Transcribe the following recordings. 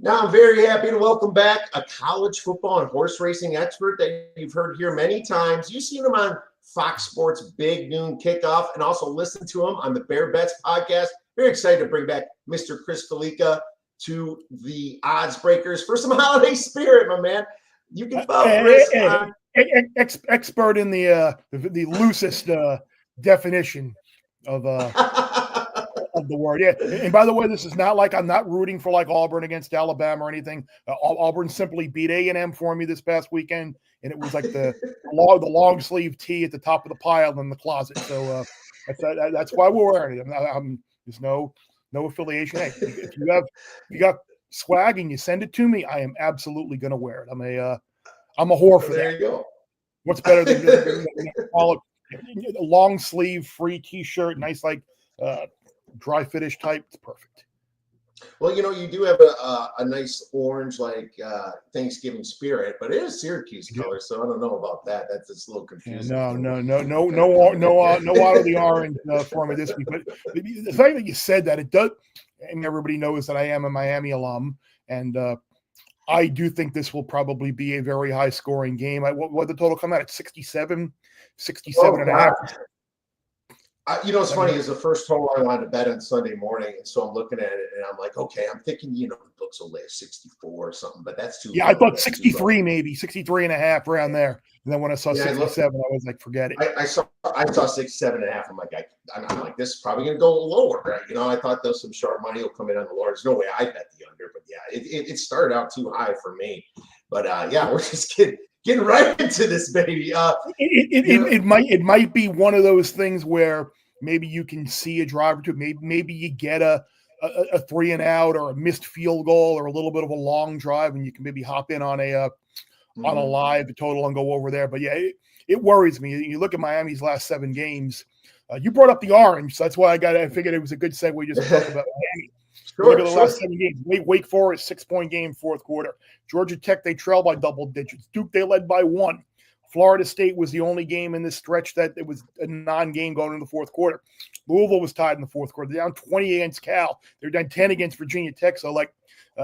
Now, I'm very happy to welcome back a college football and horse racing expert that you've heard here many times. You've seen him on Fox Sports Big Noon Kickoff and also listened to him on the Bear Bets podcast. Very excited to bring back Mr. Chris Fallica to the Odds Breakers for some holiday spirit, my man. You can follow Chris on expert in the loosest definition of the word. Yeah. And by the way, this is not like I'm not rooting for like Auburn against Alabama or anything. Auburn simply beat A&M for me this past weekend, and it was like the long sleeve tee at the top of the pile in the closet. So that's why we're wearing it. There's no affiliation. Hey, if you got swag and you send it to me, I am absolutely going to wear it. I'm a whore for that. There you go. What's better than a long sleeve free T-shirt, nice like dry finish type? It's perfect. Well, you do have a nice orange like Thanksgiving spirit, but it is Syracuse color, so I don't know about that. That's just a little confusing. No out of the orange for me this week. But the fact that you said that, it does, and everybody knows that I am a Miami alum, and I do think this will probably be a very high scoring game. What the total come out at 67 and a half. It's funny is the first total I wanted to bet on Sunday morning, and so I'm looking at it and I'm like, okay, I'm thinking, the books will lay 64 or something, but that's too. Yeah, I thought 63 maybe 63 and a half around there, and then when I saw 67, I was like, forget it. I saw 67 and a half. I'm like, I'm like, this is probably going to go lower, right? I thought there's some sharp money will come in on the lower. There's no way I bet the under, but yeah, it started out too high for me, but we're just getting right into this, baby. It might be one of those things where maybe you can see a drive or two. Maybe you get a 3 and out or a missed field goal or a little bit of a long drive, and you can maybe hop in on a live total and go over there. But yeah, it worries me. You look at Miami's last 7 games. You brought up the orange, so that's why I figured it was a good segue just to talk about Miami. Look at the last 7 games. Wake Forest 6-point game, fourth quarter. Georgia Tech, they trailed by double digits. Duke, they led by 1. Florida State was the only game in this stretch that it was a non-game going into the fourth quarter. Louisville was tied in the fourth quarter. They're down 20 against Cal. They're down 10 against Virginia Tech. So,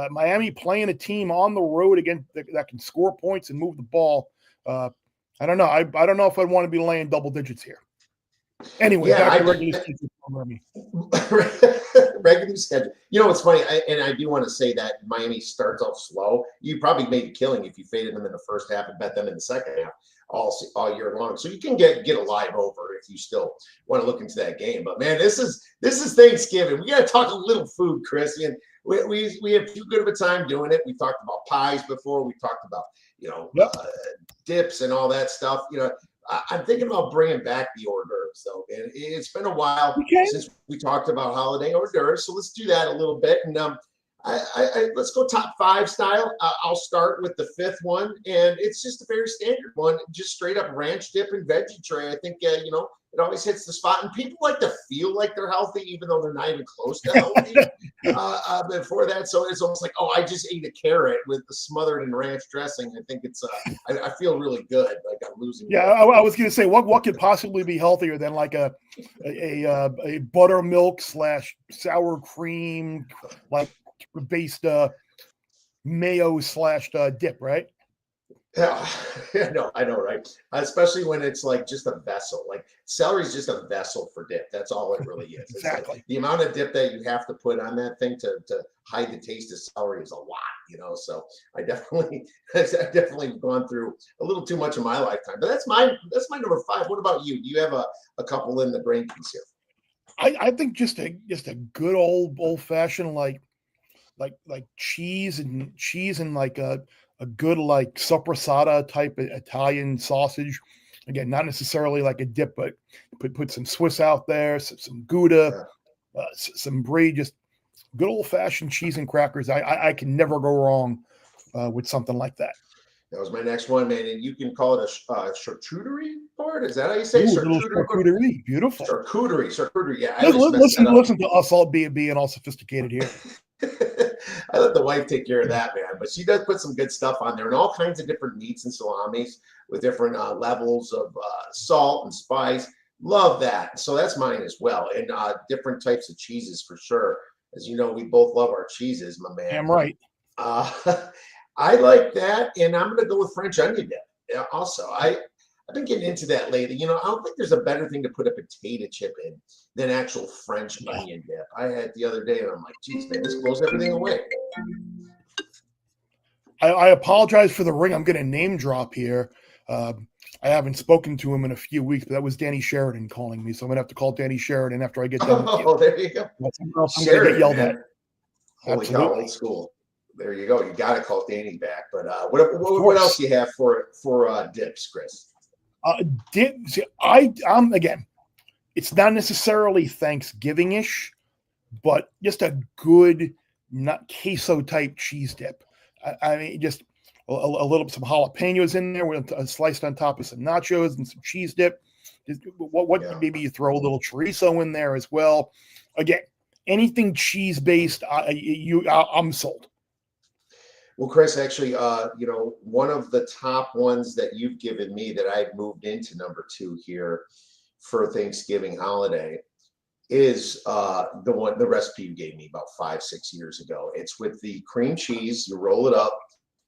Miami playing a team on the road again that can score points and move the ball. I don't know. I don't know if I'd want to be laying double digits here. Anyway, back to regular schedule for Miami. Regular schedule. It's funny, and I do want to say that Miami starts off slow. You probably made a killing if you faded them in the first half and bet them in the second half all year long. So you can get a live over if you still want to look into that game. But man, this is Thanksgiving. We got to talk a little food, Chris. And we have too good of a time doing it. We talked about pies before. We talked about dips and all that stuff. I'm thinking about bringing back the hors d'oeuvres, though. And it's been a while since we talked about holiday hors d'oeuvres, so let's do that a little bit. And let's go top 5 style. I'll start with the 5th one, and it's just a very standard one, just straight up ranch dip and veggie tray. I think it always hits the spot, and people like to feel like they're healthy, even though they're not even close to healthy before that. So it's almost like, oh, I just ate a carrot with the smothered in ranch dressing. I think it's I feel really good, like I'm losing. Yeah, I was going to say, what could possibly be healthier than like a buttermilk / sour cream like based mayo / dip, right? Yeah, no, I know, right? Especially when it's like just a vessel. Like celery is just a vessel for dip. That's all it really is. Exactly. Like the amount of dip that you have to put on that thing to hide the taste of celery is a lot, So I've definitely gone through a little too much in my lifetime. But that's my number 5. What about you? Do you have a couple in the brain piece here? I think just a good old fashioned like cheese and like a good like sopressata type of Italian sausage. Again, not necessarily like a dip, but put some Swiss out there, some Gouda, some brie, just good old fashioned cheese and crackers. I can never go wrong with something like that. That was my next one, man. And you can call it a charcuterie board. Is that how you say charcuterie? Beautiful. Charcuterie. Yeah. Listen to us all being all sophisticated here. I let the wife take care of that, man. But she does put some good stuff on there, and all kinds of different meats and salamis with different levels of salt and spice. Love that. So that's mine as well. And different types of cheeses for sure. As you know, we both love our cheeses, my man. Damn right. Uh, I like that, and I'm going to go with French onion dip. Yeah, also, I've been getting into that lately. I don't think there's a better thing to put a potato chip in than actual French onion dip. I had it the other day, and I'm like, geez, man, this blows everything away. I apologize for the ring. I'm going to name drop here. I haven't spoken to him in a few weeks, but that was Danny Sheridan calling me. So I'm going to have to call Danny Sheridan after I get done with you. Oh, there you go. I'm going to Sheridan, get yelled man. at. Holy Absolutely. cow, old school. There you go. You got to call Danny back. But what else do you have for dips, Chris? Dips. I'm again. It's not necessarily Thanksgiving-ish, but just a good, not queso type cheese dip. I mean, just a little some jalapenos in there with sliced on top of some nachos and some cheese dip. Yeah. Maybe you throw a little chorizo in there as well. Again, anything cheese based, I'm sold. Well, Chris, actually, one of the top ones that you've given me that I've moved into number 2 here for Thanksgiving holiday is the recipe you gave me about 5-6 years ago. It's with the cream cheese. You roll it up.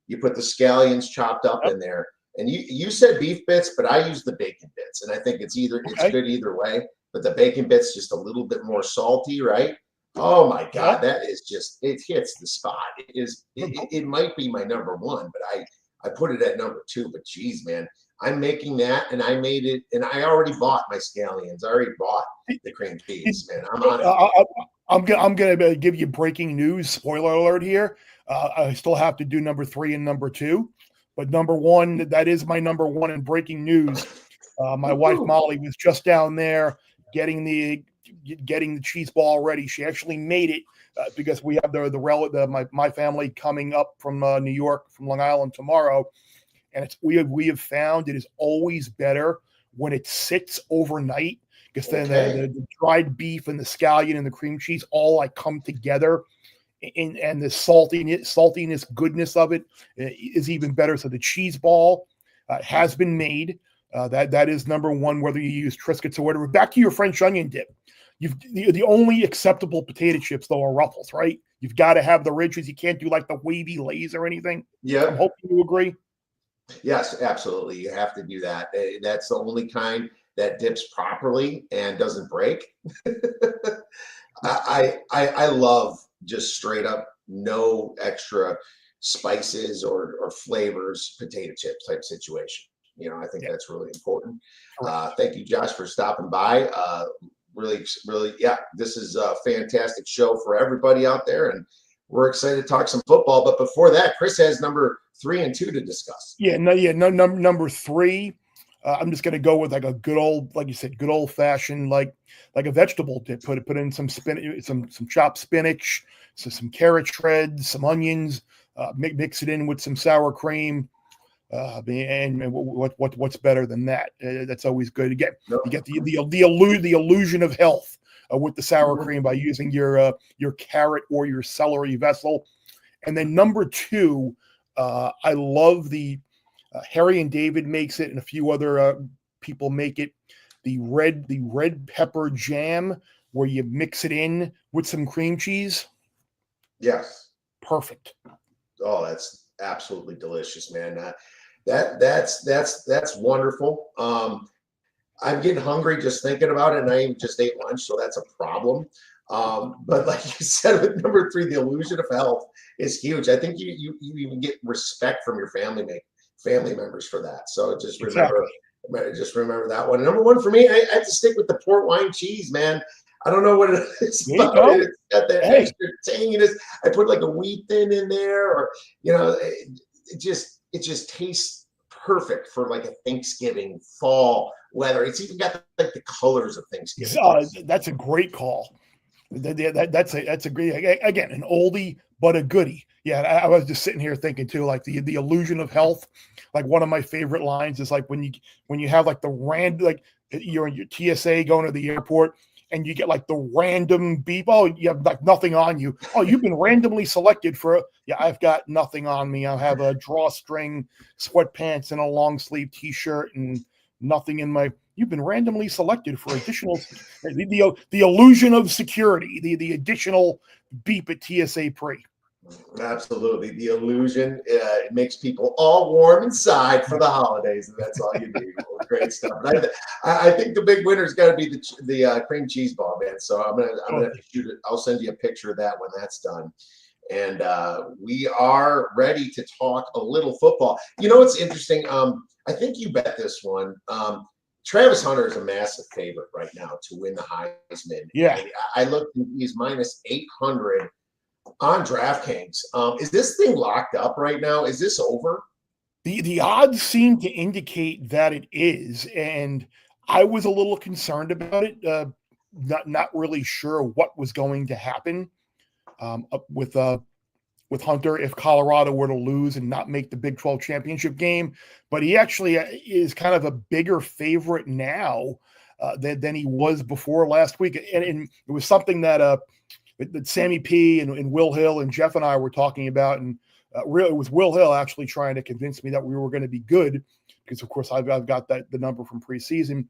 You put the scallions chopped up in there, and you said beef bits, but I use the bacon bits, and I think it's good either way. But the bacon bits just a little bit more salty, right? Oh my God, that is it hits the spot. It might be my number 1, but I put it at number 2. But geez, man, I'm making that, and I made it, and I already bought my scallions. I already bought the cream cheese, man. I'm on it. I'm gonna give you breaking news. Spoiler alert here. I still have to do number 3 and number 2, but number 1, that is my number 1 in breaking news. My wife Molly was just down there getting the cheese ball ready. She actually made it because we have my family coming up from New York, from Long Island tomorrow, and we have found it is always better when it sits overnight, because then the dried beef and the scallion and the cream cheese all come together, and the saltiness, goodness of it is even better. So the cheese ball has been made. That is number 1, whether you use Triscuits or whatever. Back to your French onion dip. The only acceptable potato chips, though, are Ruffles, right? You've got to have the ridges. You can't do like the wavy Lays or anything. Yeah. I'm hoping you agree. Yes, absolutely. You have to do that. That's the only kind that dips properly and doesn't break. I love just straight up, no extra spices or flavors, potato chips type situation. I think that's really important. Thank you, Josh, for stopping by. Really, this is a fantastic show for everybody out there, and we're excited to talk some football. But before that, Chris has number 3 and 2 to discuss. Number 3. I'm just gonna go with like a good old, like you said, good old fashioned like a vegetable dip. Put in some spinach, some chopped spinach, some carrot shreds, some onions. Mix it in with some sour cream. And what's better than that? That's always good. Again, you get the illusion of health with the sour cream by using your carrot or your celery vessel. And then number 2, I love the Harry and David makes it, and a few other people make it. The red pepper jam, where you mix it in with some cream cheese. Yes. Perfect. Oh, that's absolutely delicious, man. That's wonderful. I'm getting hungry just thinking about it, and I even just ate lunch, so that's a problem. But like you said, with number 3, the illusion of health is huge. I think you even get respect from your family members for that. So just remember that one. And number 1 for me, I have to stick with the port wine cheese, man. I don't know what it is about it. It's got that extra tanginess. I put like a wheat thin in there, or it just tastes perfect for like a Thanksgiving fall weather. It's even got like the colors of Thanksgiving. That's a great call. That's a great, again, an oldie but a goodie. Yeah, I was just sitting here thinking too, like the illusion of health. Like one of my favorite lines is like when you have like like you're in your TSA going to the airport, and you get like the random beep. Oh, you have like nothing on you. Oh, you've been randomly selected for. Yeah, I've got nothing on me. I have a drawstring sweatpants and a long sleeve T-shirt and nothing in my. You've been randomly selected for additional. The illusion of security. The additional beep at TSA pre. Absolutely. The illusion, it makes people all warm inside for the holidays, and that's all you need. Great stuff. But I think the big winner's got to be the cream cheese ball, man. So I'm gonna have to shoot it. I'll send you a picture of that when that's done. And we are ready to talk a little football. You know what's interesting? I think you bet this one. Travis Hunter is a massive favorite right now to win the Heisman. Yeah. And I looked, he's minus 800 on DraftKings. Is this thing locked up right now? Is this over? The odds seem to indicate that it is, and I was a little concerned about it. Not really sure what was going to happen with Hunter if Colorado were to lose and not make the Big 12 championship game. But he actually is kind of a bigger favorite now than he was before last week, and it was something that Sammy P and Will Hill and Jeff and I were talking about, and it was Will Hill actually trying to convince me that we were going to be good because, of course, I've got the number from preseason,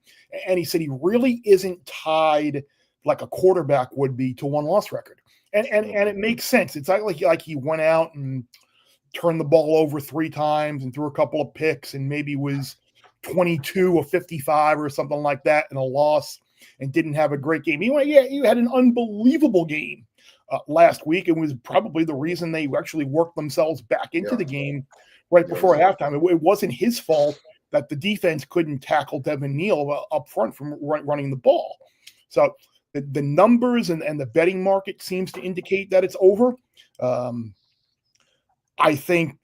and he said he really isn't tied like a quarterback would be to one-loss record, and it makes sense. It's not like he went out and turned the ball over 3 times and threw a couple of picks and maybe was 22 or 55 or something like that in a loss and didn't have a great game. He had an unbelievable game last week and was probably the reason they actually worked themselves back into the game right before halftime. It wasn't his fault that the defense couldn't tackle Devin Neal up front from running the ball. So the numbers and the betting market seems to indicate that it's over. I think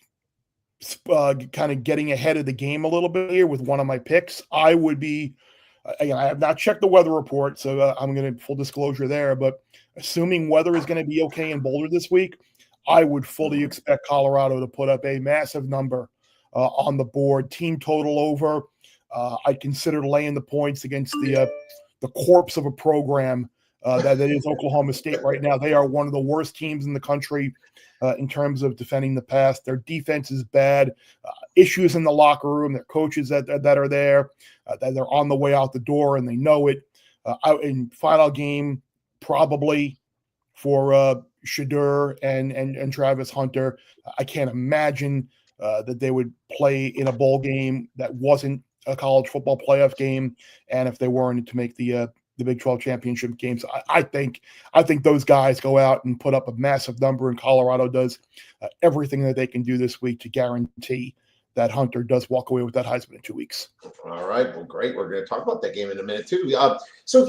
kind of getting ahead of the game a little bit here with one of my picks, I would be I have not checked the weather report, so I'm going to full disclosure there. But assuming weather is going to be okay in Boulder this week, I would fully expect Colorado to put up a massive number on the board. Team total over. I'd consider laying the points against the corpse of a program that is Oklahoma State right now. They are one of the worst teams in the country in terms of defending the pass. Their defense is bad. Issues in the locker room. Their coaches that are there, that they're on the way out the door and they know it. In final game, probably for Shadur and Travis Hunter. I can't imagine that they would play in a bowl game that wasn't a college football playoff game, and if they weren't to make the Big 12 championship games. I think those guys go out and put up a massive number, and Colorado does everything that they can do this week to guarantee that Hunter does walk away with that Heisman in 2 weeks. All right, well, great. We're going to talk about that game in a minute too. So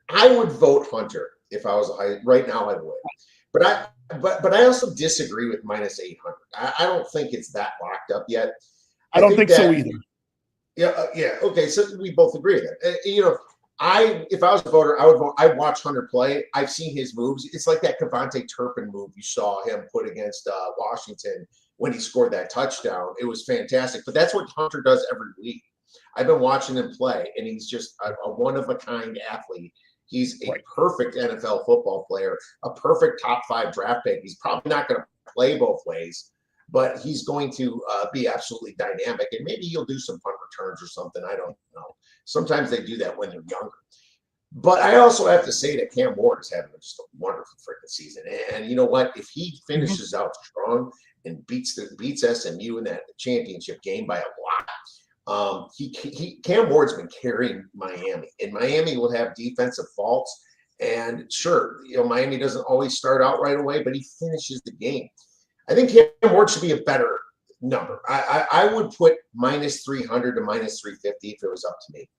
I would vote Hunter if I was right now. I would, but I also disagree with minus 800. I don't think it's that locked up yet. I don't think so either. Yeah. Okay. So we both agree that if I was a voter, I would vote. I'd watch Hunter play. I've seen his moves. It's like that Kevontae Turpin move you saw him put against Washington when he scored that touchdown. It was fantastic. But that's what Hunter does every week. I've been watching him play, and he's just a one-of-a-kind athlete. He's a perfect NFL football player, a perfect top 5 draft pick. He's probably not going to play both ways, but he's going to be absolutely dynamic. And maybe he'll do some punt returns or something. I don't know. Sometimes they do that when they're younger. But I also have to say that Cam Ward is having just a wonderful freaking season. And you know what? If he finishes out strong and beats SMU in that championship game by a lot, Cam Ward's been carrying Miami, and Miami will have defensive faults. And sure, Miami doesn't always start out right away, but he finishes the game. I think Cam Ward should be a better number. I would put minus 300 to minus 350 if it was up to me,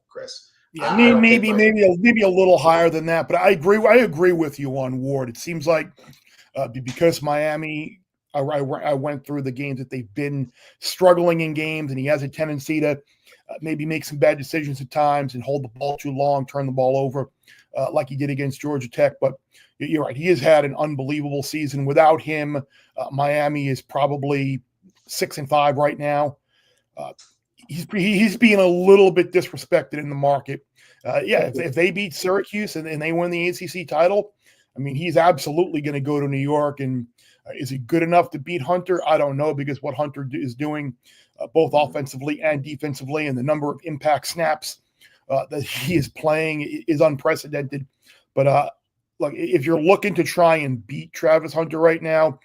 Chris. Yeah, maybe a little higher than that, but I agree with you on Ward. It seems like because Miami, I went through the games that they've been struggling in games, and he has a tendency to maybe make some bad decisions at times and hold the ball too long, turn the ball over like he did against Georgia Tech. But you're right. He has had an unbelievable season. Without him, Miami is probably 6-5 right now. He's being a little bit disrespected in the market. If they beat Syracuse and they win the ACC title, I mean, he's absolutely going to go to New York. And is he good enough to beat Hunter? I don't know, because what Hunter is doing both offensively and defensively, and the number of impact snaps that he is playing is unprecedented. But look, if you're looking to try and beat Travis Hunter right now,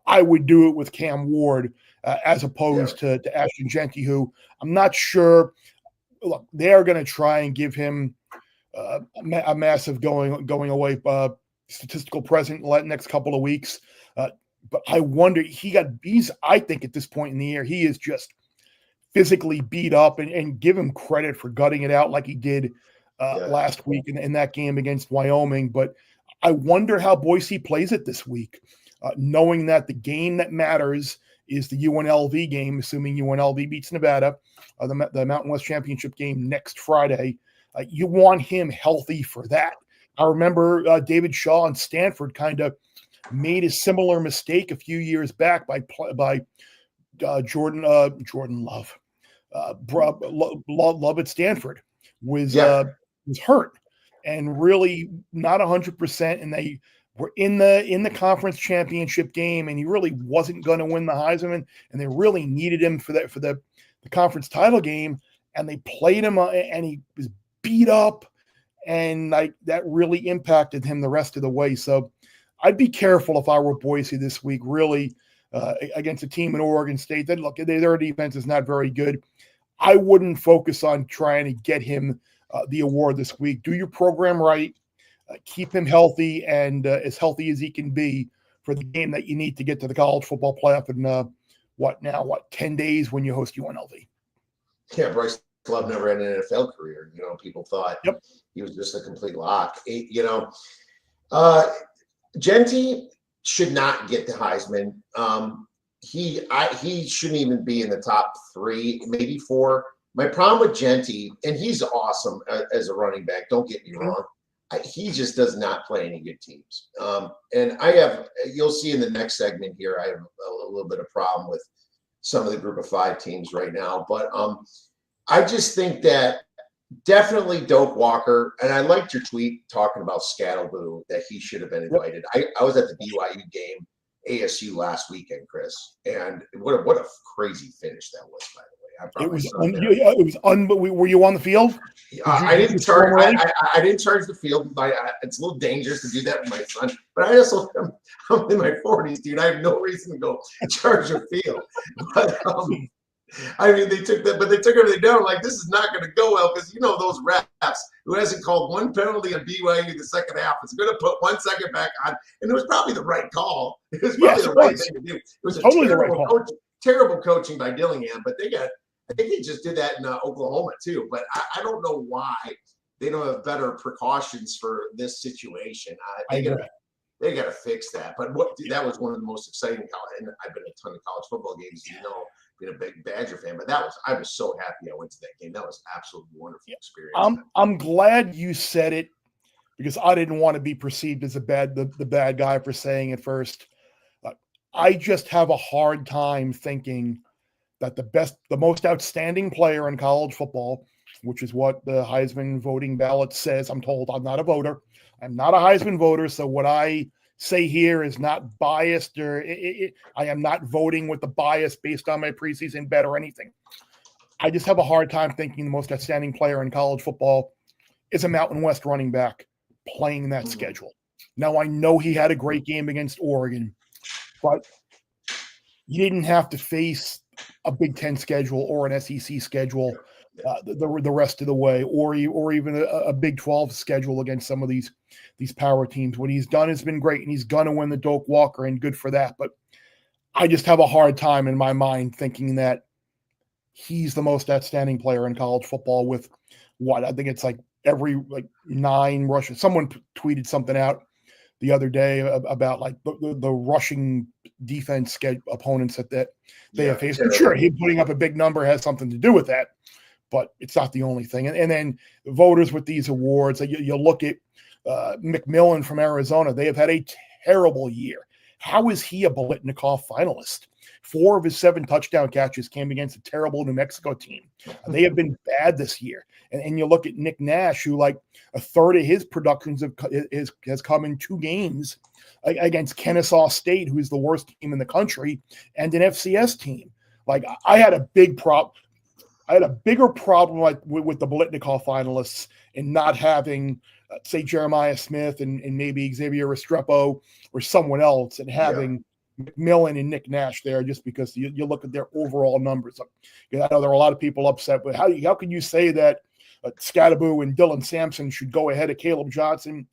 I would do it with Cam Ward as opposed to Ashton Jeanty, who I'm not sure. Look, they're going to try and give him a massive going away statistical present next couple of weeks. But I wonder, I think at this point in the year, he is just physically beat up, and give him credit for gutting it out like he did last week in that game against Wyoming. But I wonder how Boise plays it this week, knowing that the game that matters is the UNLV game, assuming UNLV beats Nevada, the Mountain West Championship game next Friday. You want him healthy for that. I remember David Shaw and Stanford kind of made a similar mistake a few years back by Jordan Love. Love at Stanford was hurt and really not 100%, and they were in the conference championship game, and he really wasn't going to win the Heisman, and they really needed him for the conference title game, and they played him, and he was beat up, and that really impacted him the rest of the way. So I'd be careful if I were Boise this week, really, against a team in Oregon State. Then look, their defense is not very good. I wouldn't focus on trying to get him the award this week. Do your program right, keep him healthy and as healthy as he can be for the game that you need to get to the college football playoff in 10 days when you host UNLV. Yeah, Bryce Love never had an NFL career. People thought he was just a complete lock. Jeanty should not get the Heisman. He shouldn't even be in the top 3, maybe 4. My problem with Jeanty, and he's awesome as a running back, don't get me wrong, he just does not play any good teams. And you'll see in the next segment here, I have a little bit of problem with some of the group of 5 teams right now. But I just think that definitely Doak Walker, and I liked your tweet talking about Scattleboo, that he should have been invited. I was at the BYU game, ASU last weekend, Chris, and what a crazy finish that was, by the way. It was were you on the field? I didn't charge. I didn't charge the field. It's a little dangerous to do that with my son, but I also I'm in my 40s, dude. I have no reason to go charge a field. But they took everything down. Like, this is not going to go well, because those refs who hasn't called one penalty on BYU the second half is going to put 1 second back on, and it was probably the right call. It was probably the right thing to do. It was totally terrible coaching by Dillingham, but I think they just did that in Oklahoma too. But I don't know why they don't have better precautions for this situation. They got to fix that. But that was one of the most exciting. And I've been to a ton of college football games, being a big Badger fan. But I was so happy I went to that game. That was absolutely wonderful experience. I'm glad you said it, because I didn't want to be perceived as the bad guy for saying it first. I just have a hard time thinking that the most outstanding player in college football, which is what the Heisman voting ballot says. I'm told I'm not a voter. I'm not a Heisman voter. So what I say here is not biased, or I am not voting with the bias based on my preseason bet or anything. I just have a hard time thinking the most outstanding player in college football is a Mountain West running back playing that schedule. Now, I know he had a great game against Oregon, but you didn't have to face a Big Ten schedule or an SEC schedule the rest of the way, or even a Big 12 schedule against some of these power teams. What he's done has been great, and he's going to win the Doak Walker, and good for that. But I just have a hard time in my mind thinking that he's the most outstanding player in college football with what I think it's every 9 rushes. Someone tweeted something out the other day about the rushing defense opponents that they have faced. And sure, him putting up a big number has something to do with that, but it's not the only thing. And then the voters with these awards, you look at McMillan from Arizona. They have had a terrible year. How is he a Biletnikoff finalist? 4 of his 7 touchdown catches came against a terrible New Mexico team. They have been bad this year. And you look at Nick Nash, who a third of his productions has come in 2 games against Kennesaw State, who's the worst team in the country, and an FCS team. I had a bigger problem with the Biletnikoff finalists in not having say Jeremiah Smith and maybe Xavier Restrepo or someone else, and having McMillan and Nick Nash there, just because you look at their overall numbers. I know there are a lot of people upset, but how can you say that Scatterbo and Dylan Sampson should go ahead of Caleb Johnson?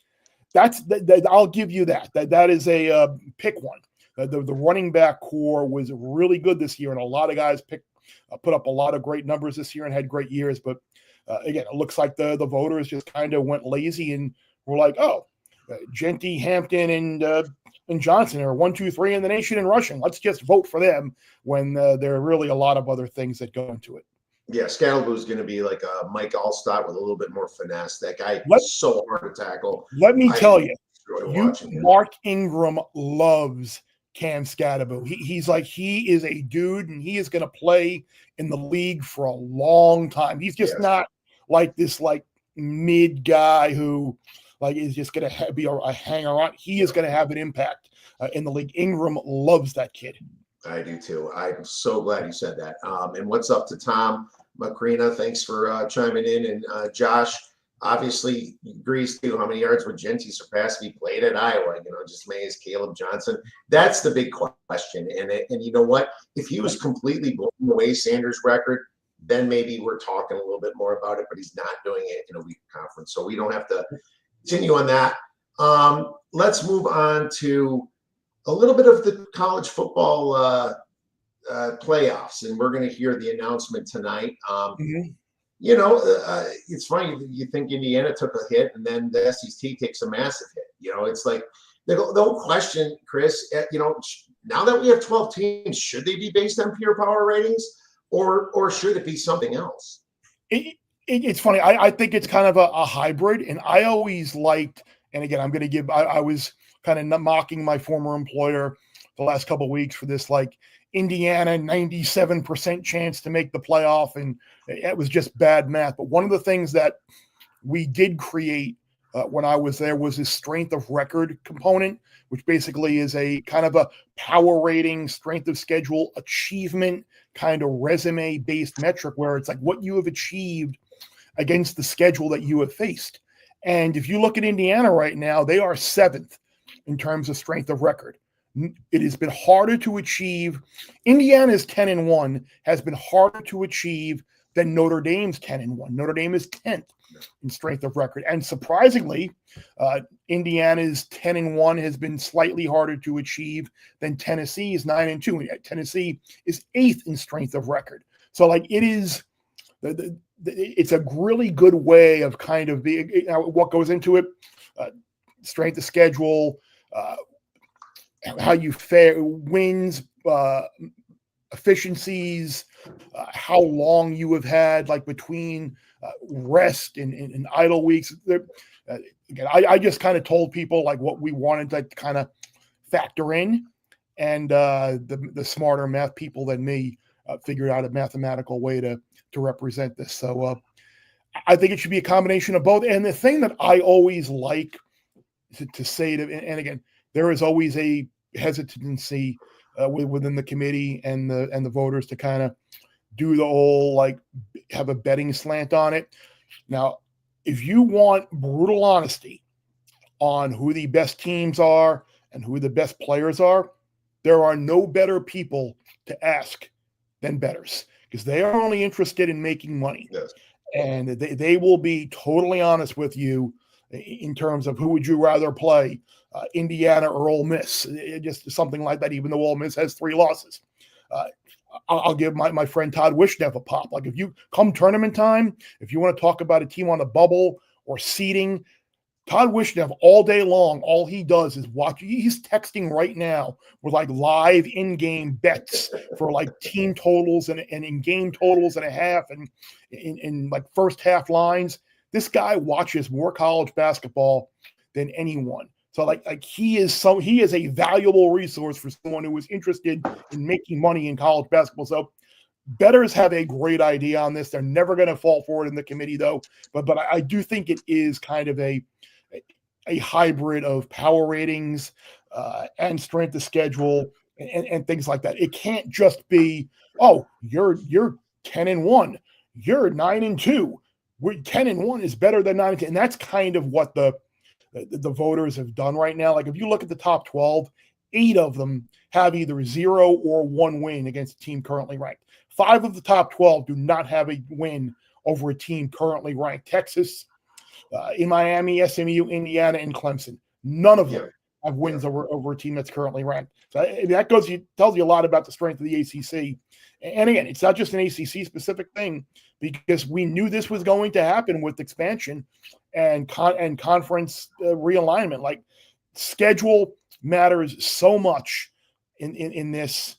I'll give you that. That is a pick one. The running back core was really good this year, and a lot of guys put up a lot of great numbers this year and had great years. But again, it looks like the voters just kind of went lazy and were like, oh, Genty, Hampton, and Johnson are 1, 2, 3 in the nation in rushing. Let's just vote for them, when there are really a lot of other things that go into it. Yeah, Scalaboo is going to be like a Mike Allstott with a little bit more finesse. That guy is so hard to tackle. Let me tell you, Mark Ingram loves Cam Scatterbo. He is a dude, and he is going to play in the league for a long time. He's just not like this mid guy who is just going to be a hanger on. He is going to have an impact in the league. Ingram loves that kid. I do too. I'm so glad you said that. And what's up to Tom Macrina? Thanks for chiming in. And Josh obviously agrees to how many yards would Genty surpass if he played at Iowa. Just as many as Caleb Johnson. That's the big question. And you know what? If he was completely blowing away Sanders' record, then maybe we're talking a little bit more about it. But he's not doing it in a week conference, so we don't have to continue on that. Let's move on to a little bit of the college football playoffs, and we're going to hear the announcement tonight. It's funny. You think Indiana took a hit, and then the SEC takes a massive hit. It's like the whole question, Chris. Now that we have 12 teams, should they be based on pure power ratings, or should it be something else? It's funny. I think it's kind of a hybrid, and I always liked. And again, I'm going to give. I was kind of mocking my former employer the last couple of weeks for this, Indiana 97% chance to make the playoff, and it was just bad math. But one of the things that we did create when I was there was this strength of record component, which basically is a kind of a power rating, strength of schedule, achievement kind of resume based metric, where it's like what you have achieved against the schedule that you have faced. And if you look at Indiana right now, they are 7th in terms of strength of record. It has been harder to achieve. Indiana's 10-1 has been harder to achieve than Notre Dame's 10-1. Notre Dame is 10th in strength of record. And surprisingly, Indiana's 10-1 has been slightly harder to achieve than Tennessee's 9-2. Tennessee is 8th in strength of record. So it is, it's a really good way of kind of what goes into it. Strength of schedule, how you fare, wins, efficiencies, how long you have had between rest and idle weeks. Again, I just kind of told people what we wanted to kind of factor in, and the smarter math people than me figured out a mathematical way to represent this. So I think it should be a combination of both. And the thing that I always like to say and again, there is always a hesitancy within the committee and the voters to kind of do the whole have a betting slant on it. Now, if you want brutal honesty on who the best teams are and who the best players are, there are no better people to ask than bettors, because they are only interested in making money. Yes. And they will be totally honest with you in terms of who would you rather play, Indiana or Ole Miss, just something like that, even though Ole Miss has 3 losses. I'll give my friend Todd Wishnev a pop. If you come tournament time, if you want to talk about a team on the bubble or seeding, Todd Wishnev all day long, all he does is watch. He's texting right now with live in-game bets for team totals and in-game totals and a half and in first half lines. This guy watches more college basketball than anyone. So he is a valuable resource for someone who is interested in making money in college basketball. So bettors have a great idea on this. They're never going to fall for it in the committee though. But I do think it is kind of a hybrid of power ratings and strength of schedule and things like that. It can't just be, oh, you're 10-1, you're 9-2. we're 10-1 is better than 9-10, and that's kind of what the voters have done right now. Like if you look at the top 12, 8 of them have either 0 or 1 win against a team currently ranked. 5 of the top 12 do not have a win over a team currently ranked. Texas, in Miami, SMU, Indiana, and Clemson. None of them have wins over a team that's currently ranked. So that tells you a lot about the strength of the ACC. And again, it's not just an ACC specific thing, because we knew this was going to happen with expansion and conference realignment. Like, schedule matters so much in this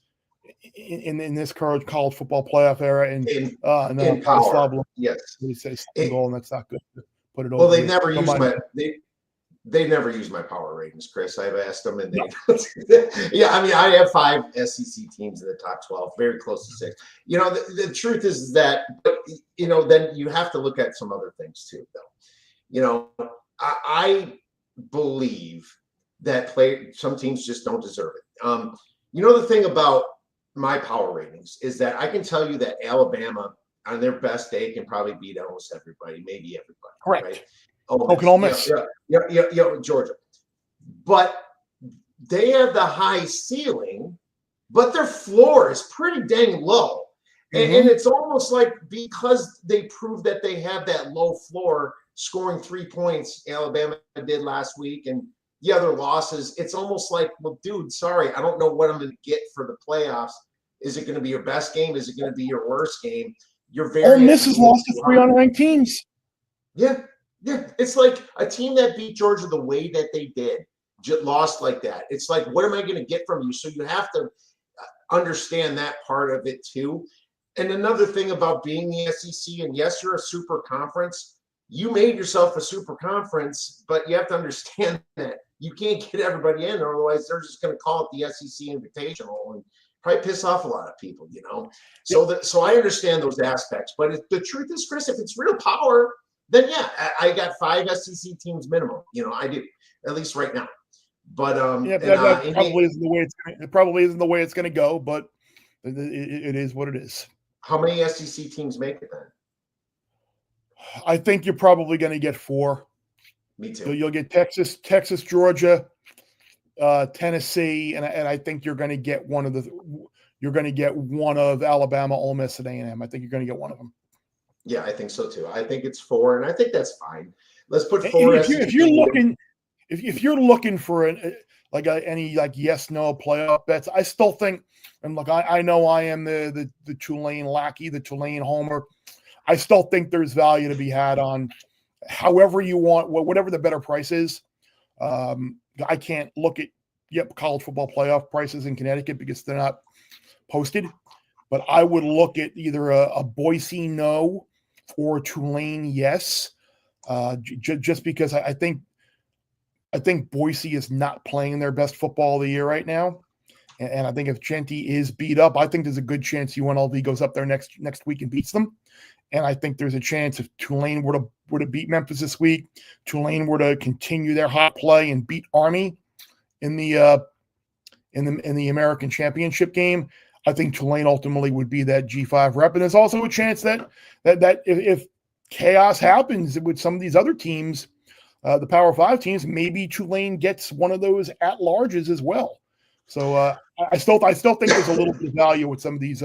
current college football playoff era. And in power, yes, they say goal, and that's not good to put it over. Well, they never use my power ratings, Chris. I've asked them, and yeah, I mean, I have 5 SEC teams in the top 12, very close to 6. You know, the truth is that, you know, then you have to look at some other things too, though. You know, I believe that some teams just don't deserve it. You know, the thing about my power ratings is that I can tell you that Alabama, on their best day, can probably beat almost everybody, maybe everybody. Correct. Right? Ole Miss. Yeah, Georgia. But they have the high ceiling, but their floor is pretty dang low. Mm-hmm. And it's almost like, because they proved that they have that low floor, scoring 3 points, Alabama did last week, and the other losses, it's almost like, well, dude, sorry, I don't know what I'm going to get for the playoffs. Is it going to be your best game? Is it going to be your worst game? Ole Miss has lost to 3 unranked teams. Yeah. It's like a team that beat Georgia the way that they did, lost like that. It's like, what am I going to get from you? So you have to understand that part of it too. And another thing about being the SEC, and yes, you're a super conference. You made yourself a super conference, but you have to understand that you can't get everybody in, otherwise they're just going to call it the SEC Invitational and probably piss off a lot of people, you know. So I understand those aspects, but the truth is, Chris, if it's real power, then yeah, I got 5 SEC teams minimum. You know, I do, at least right now. But that probably isn't the way it probably isn't the way it's going to go, but it is what it is. How many SEC teams make it then? I think you're probably going to get 4. Me too. So you'll get Texas, Georgia, Tennessee, and I think you're going to get one of Alabama, Ole Miss, and A&M. I think you're going to get one of them. Yeah, I think so too. I think it's 4, and I think that's fine. Let's put 4. If you're looking for any yes no playoff bets, I still think. And look, I know I am the Tulane lackey, the Tulane homer. I still think there's value to be had on however you want, whatever the better price is. I can't look at college football playoff prices in Connecticut because they're not posted. But I would look at either a Boise no or Tulane yes, just because I think Boise is not playing their best football of the year right now. And I think if Genty is beat up, I think there's a good chance UNLV goes up there next week and beats them. And I think there's a chance if Tulane were to beat Memphis this week, Tulane were to continue their hot play and beat Army in the American Championship game, I think Tulane ultimately would be that G5 rep. And there's also a chance that if chaos happens with some of these other teams, the Power 5 teams, maybe Tulane gets one of those at-larges as well. So I still think there's a little bit of value with some of these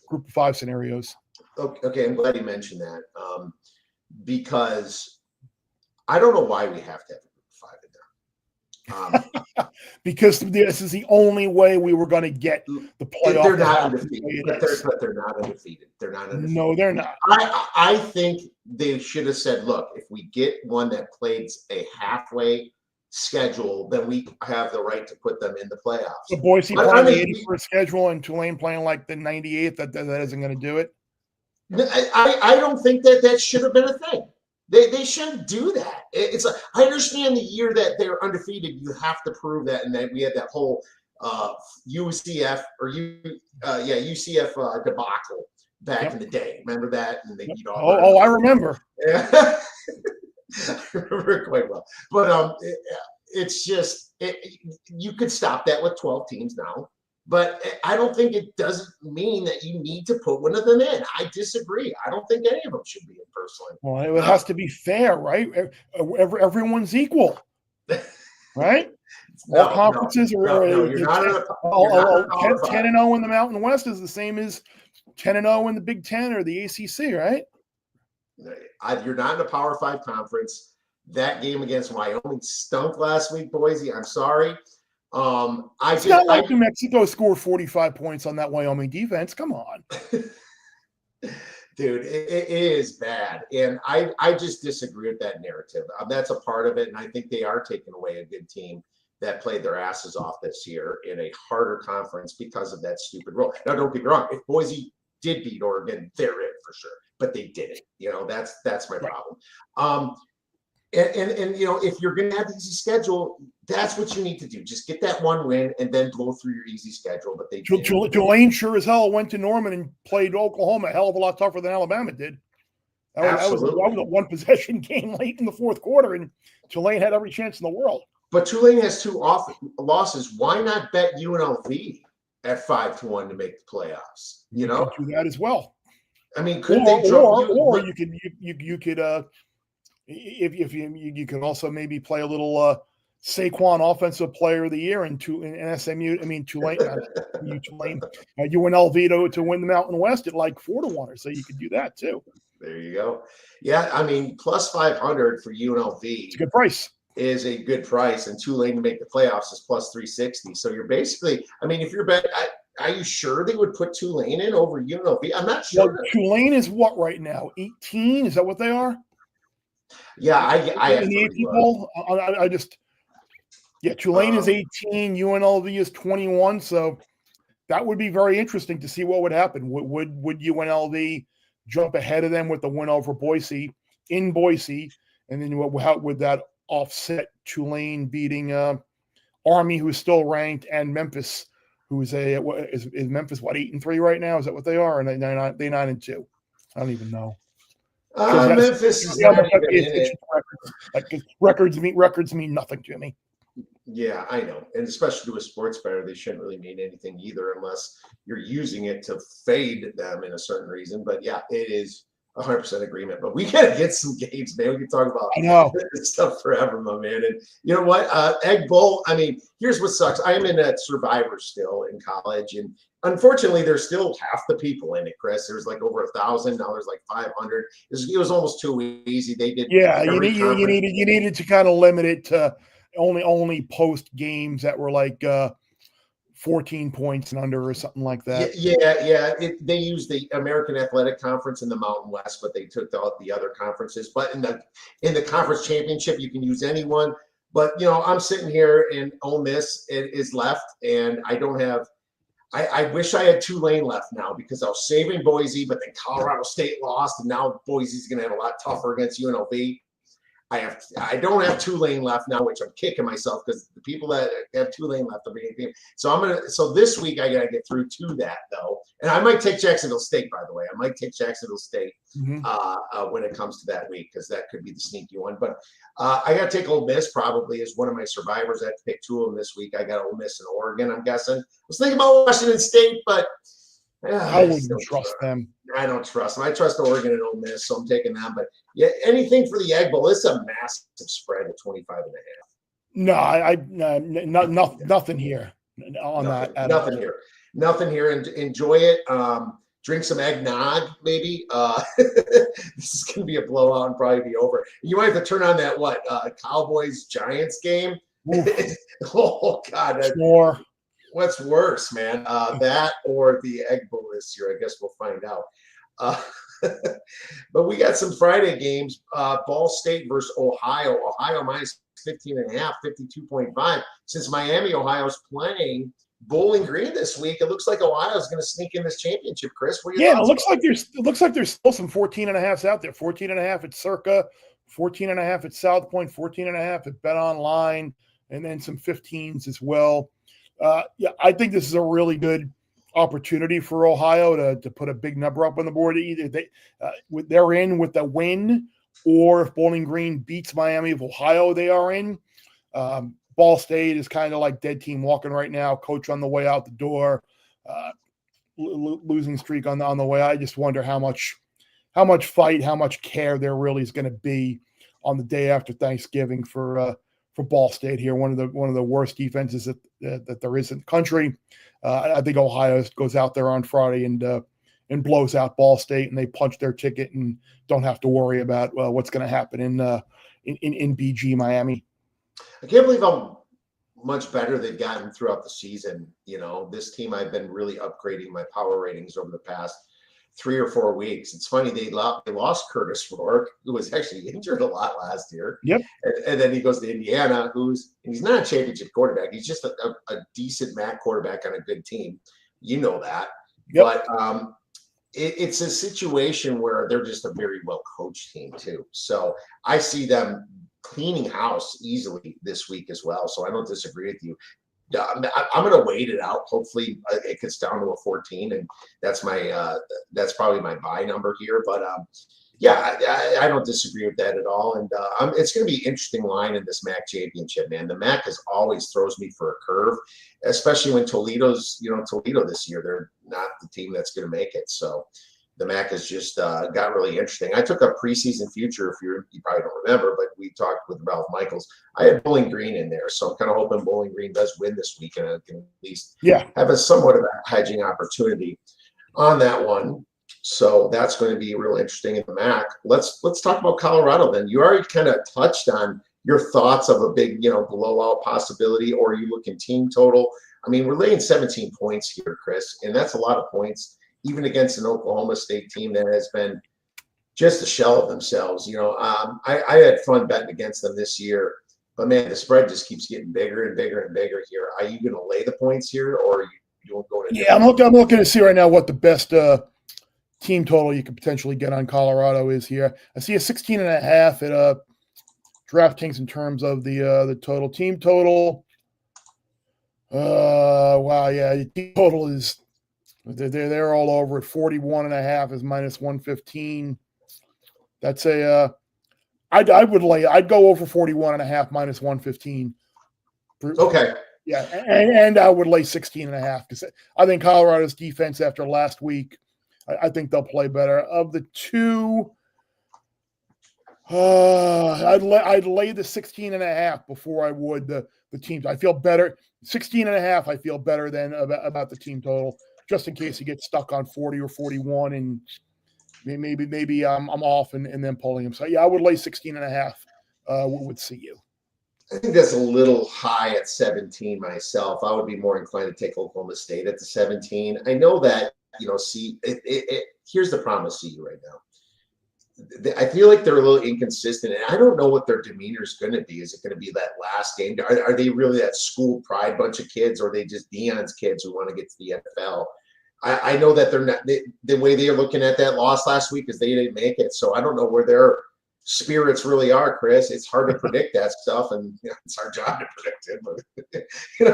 Group of 5 scenarios. Okay, I'm glad you mentioned that because I don't know why we have to have a Group of 5 in there. Because this is the only way we were going to get the playoff. They're not undefeated, but they're not undefeated. They're not undefeated. No, they're not. I think they should have said, look, if we get one that plays a halfway schedule, then we have the right to put them in the playoffs. So Boise playing the 81st schedule and Tulane playing like the 98th, that isn't going to do it? I don't think that should have been a thing. They shouldn't do that. It's like, I understand the year that they're undefeated, you have to prove that, and then we had that whole UCF debacle back in the day. Remember that? And they beat all. I remember. Yeah. I remember it quite well. But it's just you could stop that with 12 teams now. But I don't think it doesn't mean that you need to put one of them in. I disagree. I don't think any of them should be in personally. Well, it has to be fair, right? Everyone's equal, right? All conferences no, are you're not in a, you're not in a Power 10 Five. and 0 in the Mountain West is the same as 10 and 0 in the Big Ten or the ACC, right? You're not in a Power 5 conference. That game against Wyoming stunk last week, Boise. I'm sorry. It's not like New Mexico scored 45 points on that Wyoming defense. Come on. Dude, it is bad. And I just disagree with that narrative. That's a part of it. And I think they are taking away a good team that played their asses off this year in a harder conference because of that stupid rule. Now, don't get me wrong. If Boise did beat Oregon, they're in for sure. But they didn't. That's my problem. And if you're going to have an easy schedule, that's what you need to do. Just get that one win and then blow through your easy schedule. But they Tulane sure as hell went to Norman and played Oklahoma a hell of a lot tougher than Alabama did. That was a one possession game late in the fourth quarter, and Tulane had every chance in the world. But Tulane has 2 losses. Why not bet UNLV at 5-1 to make the playoffs? You could do that as well. I mean, could they drop you? Or you could if you can also maybe play a little Saquon Offensive Player of the Year in SMU. I mean Tulane, UNLV to win the Mountain West at like 4-1, or so you could do that too. There you go. Yeah, I mean plus 500 for UNLV. It's a good price. Is a good price, and Tulane to make the playoffs is plus 360. So you're basically, I mean, if you're betting, are you sure they would put Tulane in over UNLV? I'm not sure. Well, Tulane is what right now? 18? Is that what they are? Yeah, I have in the 18 poll. Tulane is 18, UNLV is 21. So that would be very interesting to see what would happen. Would UNLV jump ahead of them with the win over Boise in Boise, and then how would that offset Tulane beating Army, who's still ranked, and Memphis, who's is Memphis 8-3 right now? Is that what they are? And they 9-2. I don't even know. Memphis is not even in it. Records mean nothing to me. Yeah, I know, and especially to a sports bettor, they shouldn't really mean anything either, unless you're using it to fade them in a certain reason. But yeah, it is 100% agreement. But we gotta get some games, man. We can talk about this stuff forever, my man. And you know what? Egg Bowl. I mean, here's what sucks. I am in a Survivor still in college, and unfortunately, there's still half the people in it, Chris. There's like over 1,000. Now there's like 500. It was almost too easy. They did. Yeah, you needed to kind of limit it to only post games that were like 14 points and under or something like that. Yeah. They used the American Athletic Conference in the Mountain West, but they took out the other conferences. But in the conference championship, you can use anyone. But I'm sitting here and Ole Miss is left, and I don't have. I wish I had Tulane left now because I was saving Boise, but then Colorado State lost, and now Boise's going to have a lot tougher against UNLV. I don't have Tulane left now, which I'm kicking myself because the people that have Tulane left are being. So this week I gotta get through to that though, and I might take Jacksonville State. By the way, I might take Jacksonville State when it comes to that week because that could be the sneaky one. But I gotta take Ole Miss probably as one of my survivors. I have to pick 2 of them this week. I got Ole Miss and Oregon. I'm guessing. I was thinking about Washington State, but. I wouldn't trust them. I don't trust them. I trust Oregon and Ole Miss, so I'm taking them. But yeah, anything for the Egg Bowl. It's a massive spread at 25.5. No, nothing here on that. Nothing here. And enjoy it. Drink some eggnog, maybe. This is going to be a blowout and probably be over. You might have to turn on that Cowboys Giants game. Oh God. Sure. What's worse, man? That or the Egg Bowl this year? I guess we'll find out. But we got some Friday games. Ball State versus Ohio. Ohio minus 15.5, 52.5. Since Miami, Ohio's playing Bowling Green this week, it looks like Ohio's going to sneak in this championship. Chris, what are your thoughts? It looks like there's still some 14.5s out there. 14.5 at Circa, 14.5 at South Point, 14.5 at Bet Online, and then some 15s as well. I think this is a really good opportunity for Ohio to put a big number up on the board. Either they're in with a win, or if Bowling Green beats Miami of Ohio, they are in. Ball State is kind of like dead team walking right now. Coach on the way out the door, losing streak on the way. I just wonder how much fight, how much care there really is going to be on the day after Thanksgiving for Ball State here. One of the worst defenses that there is in the country. I think Ohio goes out there on Friday and blows out Ball State, and they punch their ticket and don't have to worry about what's going to happen in BG Miami. I can't believe how much better they've gotten throughout the season. This team, I've been really upgrading my power ratings over the past 3 or 4 weeks. It's funny, they lost Curtis Rourke, who was actually injured a lot last year. Yep. And then he goes to Indiana, he's not a championship quarterback. He's just a decent MAC quarterback on a good team. You know that. Yep. But it's a situation where they're just a very well-coached team too. So I see them cleaning house easily this week as well. So I don't disagree with you. I'm going to wait it out. Hopefully it gets down to a 14, and that's probably my buy number here. But I don't disagree with that at all. And it's going to be an interesting line in this MAC championship, man. The MAC always throws me for a curve, especially when Toledo this year. They're not the team that's going to make it. So the MAC has just got really interesting. I took a preseason future, if you probably don't remember, but we talked with Ralph Michaels. I had Bowling Green in there, so I'm kind of hoping Bowling Green does win this week, and I can at least have a somewhat of a hedging opportunity on that one. So that's going to be real interesting in the MAC. Let's talk about Colorado then. You already kind of touched on your thoughts of a big blowout possibility, or are you looking team total? I mean, we're laying 17 points here, Chris, and that's a lot of points, even against an Oklahoma State team that has been just a shell of themselves. I had fun betting against them this year, but man, the spread just keeps getting bigger and bigger and bigger here. Are you going to lay the points here, or are you going to? Yeah, I'm looking to see right now what the best team total you could potentially get on Colorado is here. I see a 16.5 at DraftKings in terms of the total team total. Wow, yeah, the team total is. They're all over it. 41.5 is minus 115. That's I'd go over 41.5 minus 115. Okay. Yeah, and I would lay 16.5 because I think Colorado's defense after last week, I think they'll play better. Of the two, I'd lay the 16.5 before I would the team. I feel better. 16.5, I feel better than about the team total, just in case you get stuck on 40 or 41 and maybe I'm off and then pulling him. So yeah, I would lay 16.5 would see you. I think that's a little high at 17 myself. I would be more inclined to take Oklahoma State at the 17. I know that, here's the problem with CU right now. I feel like they're a little inconsistent, and I don't know what their demeanor is going to be. Is it going to be that last game? Are they really that school pride bunch of kids, or are they just Deion's kids who want to get to the NFL? I know that they're not the way they're looking at that loss last week is they didn't make it. So I don't know where their spirits really are, Chris. It's hard to predict that stuff, and it's our job to predict it.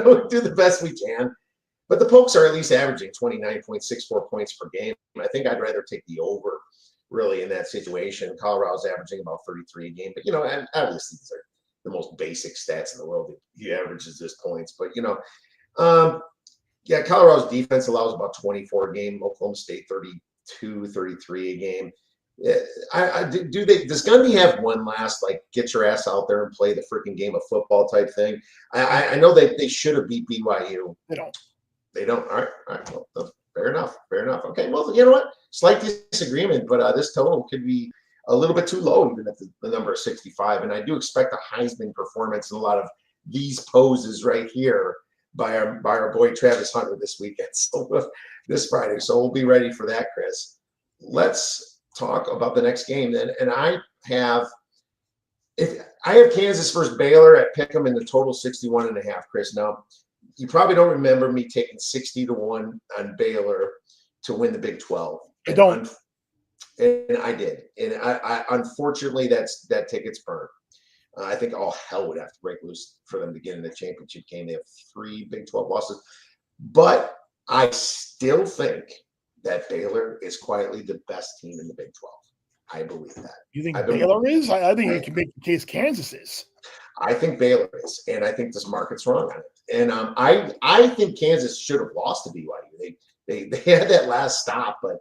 But do the best we can. But the Pokes are at least averaging 29.64 points per game. I think I'd rather take the over. Really, in that situation, Colorado's averaging about 33 a game, but and obviously these are the most basic stats in the world. He averages his points, but Colorado's defense allows about 24 a game. Oklahoma State 32, 33 a game. Does Gundy have one last get your ass out there and play the freaking game of football type thing? I know they should have beat BYU. They don't. All right. Well, fair enough. Okay. Well, you know what? Slight disagreement, but this total could be a little bit too low, even at the number of 65. And I do expect a Heisman performance in a lot of these poses right here by our boy Travis Hunter this weekend. So this Friday. So we'll be ready for that, Chris. Let's talk about the next game then. And I have Kansas versus Baylor at Pick'em in the total 61.5, Chris. Now, you probably don't remember me taking 60-1 on Baylor to win the Big 12. I don't. And I did. And I unfortunately, that ticket's burned. I think all hell would have to break loose for them to get in the championship game. They have 3 Big 12 losses. But I still think that Baylor is quietly the best team in the Big 12. I believe that. You think Baylor is? I think you can make the case Kansas is. I think Baylor is, and I think this market's wrong on it. And I think Kansas should have lost to BYU. They had that last stop, but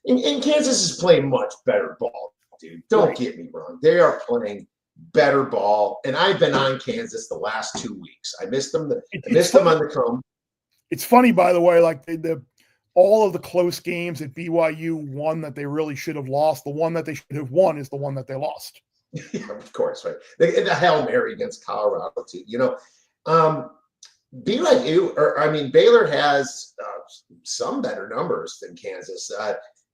and Kansas is playing much better ball, dude. Don't get me wrong. They are playing better ball, and I've been on Kansas the last 2 weeks. I missed them. I missed them on the come. It's funny, by the way, like all of the close games that BYU won that they really should have lost, the one that they should have won is the one that they lost. Yeah, of course, right. The Hail Mary against Colorado, too. Baylor has some better numbers than Kansas.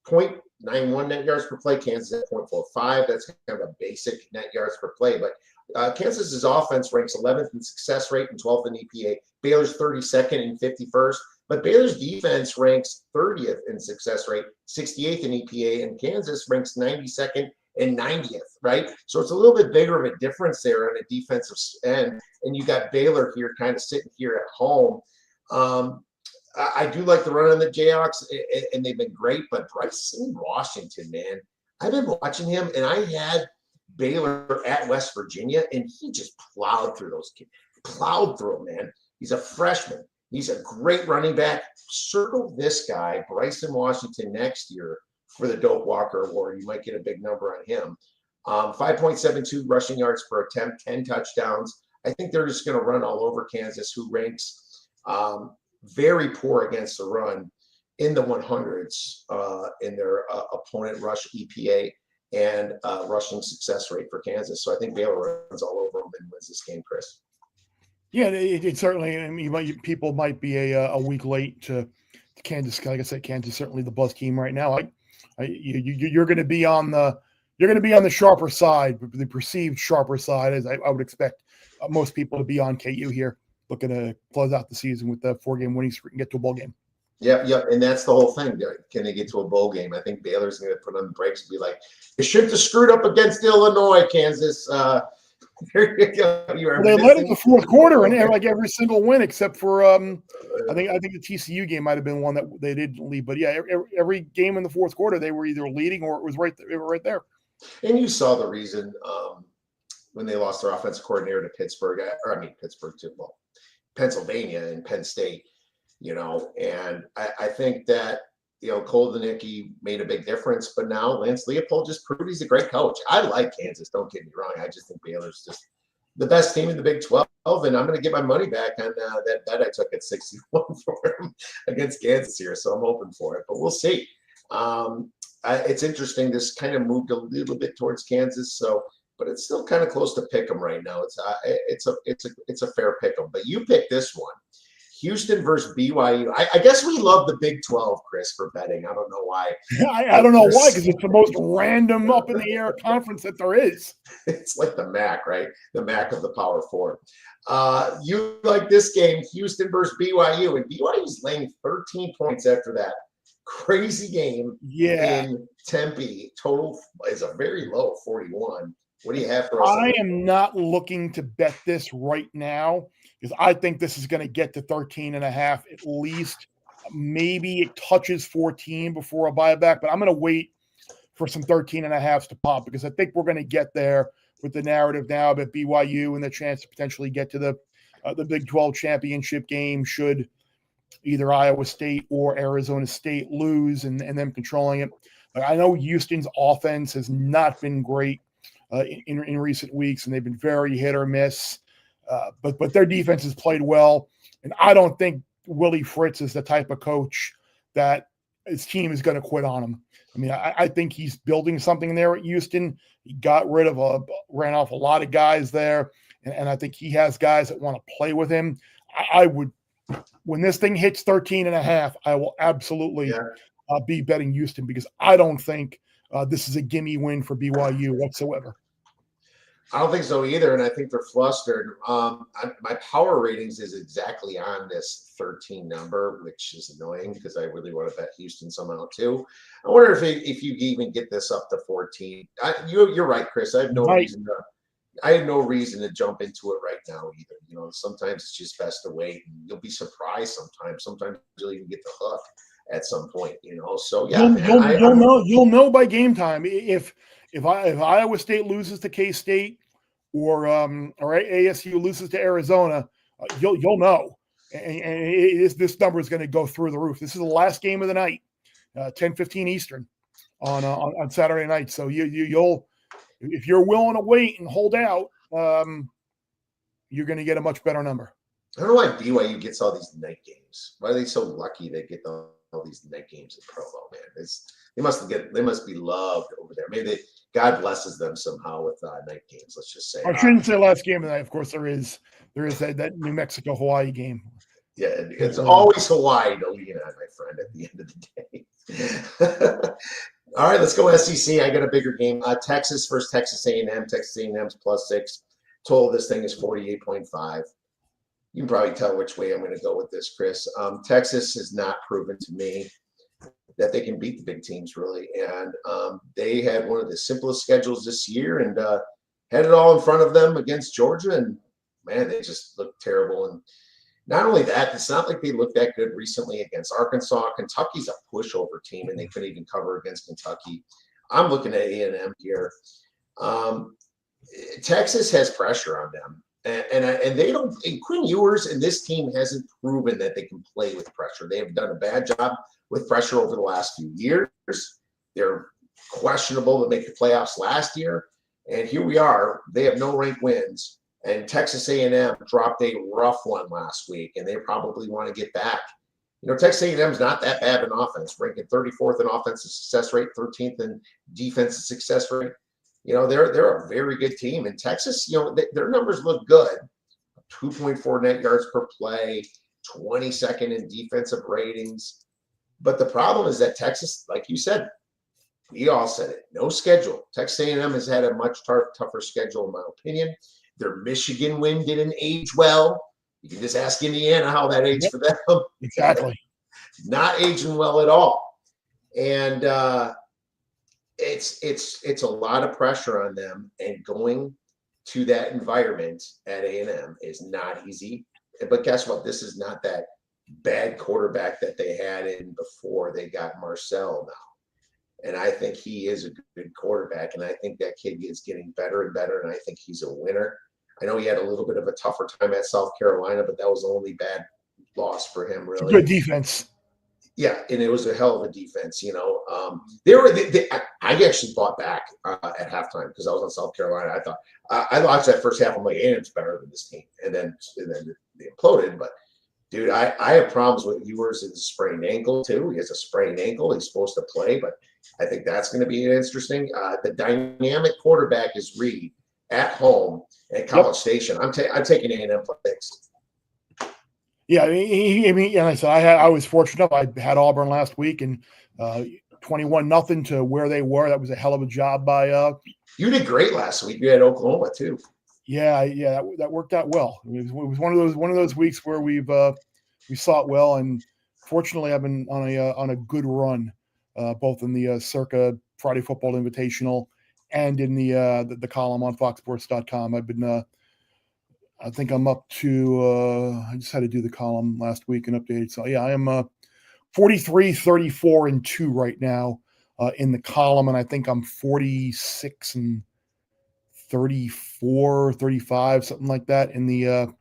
0.91 net yards per play, Kansas at 0.45. That's kind of a basic net yards per play. But Kansas's offense ranks 11th in success rate and 12th in EPA. Baylor's 32nd and 51st. But Baylor's defense ranks 30th in success rate, 68th in EPA, and Kansas ranks 92nd and 90th, right? So it's a little bit bigger of a difference there on a defensive end. And you got Baylor here kind of sitting here at home. I do like the run on the Jayhawks, and they've been great. But Bryson Washington, man, I've been watching him, and I had Baylor at West Virginia, and he just plowed through those kids. Plowed through them, man. He's a freshman. He's a great running back. Circle this guy, Bryson Washington, next year for the Doak Walker Award. You might get a big number on him. 5.72 rushing yards per attempt, 10 touchdowns. I think they're just going to run all over Kansas, who ranks very poor against the run in the 100s in their opponent rush EPA and rushing success rate for Kansas. So I think Baylor runs all over them and wins this game, Chris. Yeah, it certainly. I mean, people might be a week late to Kansas. Like I said, Kansas is certainly the buzz team right now. You're going to be on the sharper side, the perceived sharper side, as I would expect most people to be on KU here, looking to close out the season with the 4-game winning streak and get to a bowl game. Yeah, and that's the whole thing. Can they get to a bowl game? I think Baylor's going to put on the brakes and be like, "You shouldn't have screwed up against Illinois, Kansas." There you go. They led in the fourth quarter and like every single win except for I think the TCU game might have been one that they didn't lead. But yeah, every game in the fourth quarter they were either leading or it was they were right there. And you saw the reason when they lost their offensive coordinator to Pittsburgh to Pennsylvania and Penn State. And I think that Cole Danicky made a big difference, but now Lance Leopold just proved he's a great coach. I like Kansas, don't get me wrong. I just think Baylor's just the best team in the Big 12, and I'm going to get my money back on that bet I took at 61 for him against Kansas here, so I'm hoping for it, but we'll see. It's interesting. This kind of moved a little bit towards Kansas, but it's still kind of close to pick 'em right now. It's a fair pick 'em, but you pick this one. Houston versus BYU. I guess we love the Big 12, Chris, for betting. I don't know why. I don't know why, because it's the most random up in the air conference that there is. It's like the MAC, right? The MAC of the Power Four. You like this game, Houston versus BYU, and BYU's laying 13 points after that crazy game in Tempe. Total is a very low 41. What do you have for us? I am not looking to bet this right now because I think this is going to get to 13.5 at least. Maybe it touches 14 before a buyback, but I'm going to wait for some 13.5s to pop because I think we're going to get there with the narrative now about BYU and the chance to potentially get to the Big 12 championship game should either Iowa State or Arizona State lose and them controlling it. I know Houston's offense has not been great in recent weeks, and they've been very hit or miss. But their defense has played well, and I don't think Willie Fritz is the type of coach that his team is going to quit on him. I mean, I think he's building something there at Houston. He got rid of ran off a lot of guys there, and I think he has guys that want to play with him. I would, when this thing hits 13.5, I will absolutely be betting Houston because I don't think this is a gimme win for BYU whatsoever. I don't think so either, and I think they're flustered. My power ratings is exactly on this 13 number, which is annoying because I really want to bet Houston somehow too. I wonder if you even get this up to 14. You're right, Chris. I have no reason to jump into it right now either. Sometimes it's just best to wait, and you'll be surprised sometimes. Sometimes you'll even get the hook at some point. So yeah, you'll know by game time if Iowa State loses to K-State or ASU loses to Arizona, you'll know, and this number is going to go through the roof. This is the last game of the night, 10:15 Eastern on Saturday night. So you'll if you're willing to wait and hold out, you're going to get a much better number. I don't know why BYU gets all these night games. Why are they so lucky they get all these night games in Provo, man? They must be loved over there. Maybe God blesses them somehow with night games. Let's just say. I shouldn't say last game of the night. Of course, there is that New Mexico Hawaii game. Yeah, it's always Hawaii to lean on, my friend. At the end of the day. All right, let's go SEC. I got a bigger game. Texas versus Texas A&M. Texas A&M's +6. Total of this thing is 48.5. You can probably tell which way I'm going to go with this, Chris. Texas has not proven to me that they can beat the big teams, really. And they had one of the simplest schedules this year and had it all in front of them against Georgia. And, man, they just looked terrible. And not only that, it's not like they looked that good recently against Arkansas. Kentucky's a pushover team, and they couldn't even cover against Kentucky. I'm looking at A&M here. Texas has pressure on them. And they don't. And Quinn Ewers and this team hasn't proven that they can play with pressure. They have done a bad job with pressure over the last few years. They're questionable to make the playoffs last year, and here we are. They have no ranked wins, and Texas A&M dropped a rough one last week, and they probably want to get back. Texas A&M is not that bad in offense, ranking 34th in offensive success rate, 13th in defensive success rate. They're a very good team. And Texas, their numbers look good. 2.4 net yards per play, 22nd in defensive ratings. But the problem is that Texas, like you said, we all said it, no schedule. Texas A&M has had a much tougher schedule, in my opinion. Their Michigan win didn't age well. You can just ask Indiana how that aged for them. Exactly. Not aging well at all. And it's a lot of pressure on them, and going to that environment at A&M is not easy. But guess what? This is not that bad quarterback that they had in before they got Marcel now. And I think he is a good quarterback, and I think that kid is getting better and better, and I think he's a winner. I know he had a little bit of a tougher time at South Carolina, but that was the only bad loss for him, really. Good defense. Yeah, and it was a hell of a defense. I actually fought back at halftime because I was on South Carolina. I thought I watched that first half. I'm like, it's better than this team, and then they imploded. But dude, I have problems with Ewers and sprained ankle too. He has a sprained ankle. He's supposed to play, but I think that's going to be interesting. The dynamic quarterback is Reed at home at College Station. I'm taking A&M +6. Yeah, and I said I was fortunate enough. I had Auburn last week, and 21-0 to where they were. That was a hell of a job by. You did great last week. You had Oklahoma too. Yeah, that worked out well. It was one of those weeks where we saw it well, and fortunately, I've been on a good run, both in the Circa Friday Football Invitational and in the column on FoxSports.com. I've been. I think I'm up to I just had to do the column last week and update it. So yeah, I am 43, 34, and 2 right now in the column, and I think I'm 46 and 34, 35, something like that in the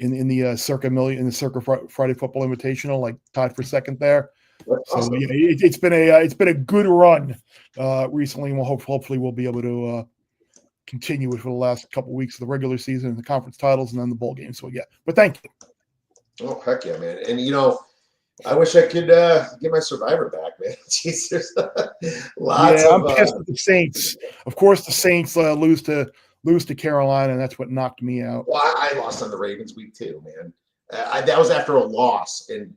in the Circa Friday Football Invitational, like tied for second there. That's awesome. Yeah, it's been a good run recently, and hopefully we'll be able to continue it for the last couple of weeks of the regular season and the conference titles and then the bowl game. So yeah, but thank you. Oh heck yeah, man! And I wish I could get my Survivor back, man. Jeez, there's lots of. I'm pissed at the Saints. Of course, the Saints lose to Carolina, and that's what knocked me out. Well, I lost on the Ravens week 2, man. That was after a loss in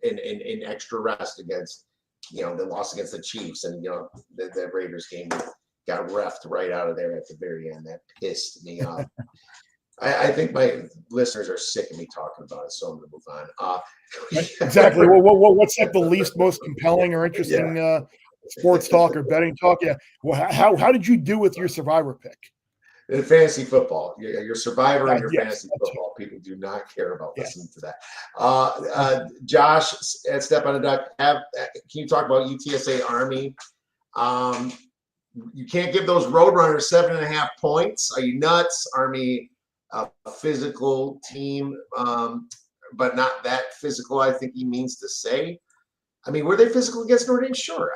extra rest against, the loss against the Chiefs, and the Raiders game got reffed right out of there at the very end. That pissed me off. I think my listeners are sick of me talking about it, so I'm going to move on. Exactly. What's like the least most compelling or interesting sports talk or betting talk? Yeah. Well, how did you do with your Survivor pick? In fantasy football, your Survivor and your fantasy football. People do not care about listening to that. Josh at Step on a Duck, can you talk about UTSA Army? You can't give those Roadrunners 7.5 points. Are you nuts? Army, a physical team, but not that physical, I think he means to say. I mean, were they physical against Notre Dame? Sure,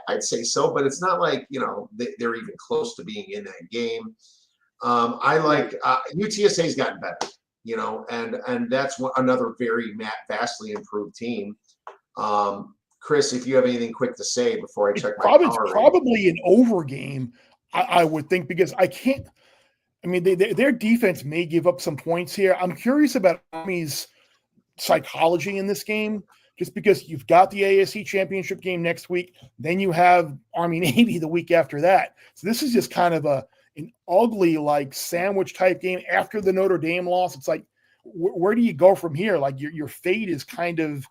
I'd say so, but it's not like, they're even close to being in that game. I like UTSA's gotten better, and that's another very vastly improved team. Chris, if you have anything quick to say before I check my power rating. Probably an over game, I would think, because their defense may give up some points here. I'm curious about Army's psychology in this game, just because you've got the ASC championship game next week, then you have Army Navy the week after that. So this is just kind of an ugly, like, sandwich type game after the Notre Dame loss. It's like, where do you go from here? Like, your fate is kind of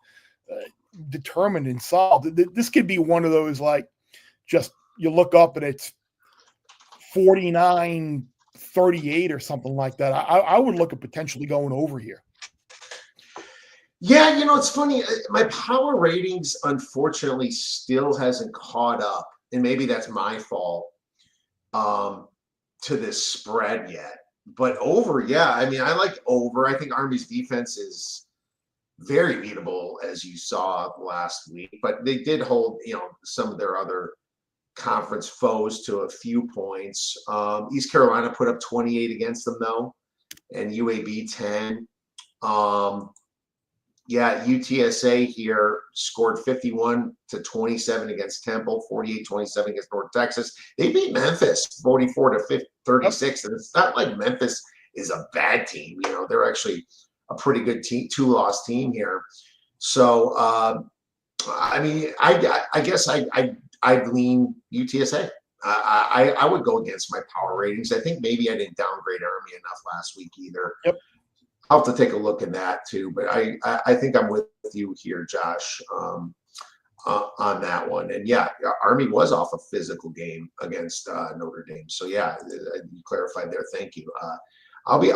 determined and solved. This could be one of those, like, just you look up and it's 49-38 or something like that. I would look at potentially going over here. Yeah, it's funny. My power ratings, unfortunately, still hasn't caught up, and maybe that's my fault, to this spread yet. But over, yeah. I like over. I think Army's defense is very beatable, as you saw last week. But they did hold, some of their other conference foes to a few points. East Carolina put up 28 against them, though, and UAB 10. UTSA here scored 51-27 against Temple, 48-27 against North Texas. They beat Memphis 44-36, and it's not like Memphis is a bad team. They're actually a pretty good team, 2-loss team here. So, I guess I'd lean UTSA. I would go against my power ratings. I think maybe I didn't downgrade Army enough last week either. Yep. I'll have to take a look at that too, but I think I'm with you here, Josh, on that one. And yeah, Army was off a physical game against Notre Dame. So yeah, you clarified there. Thank you. I'll be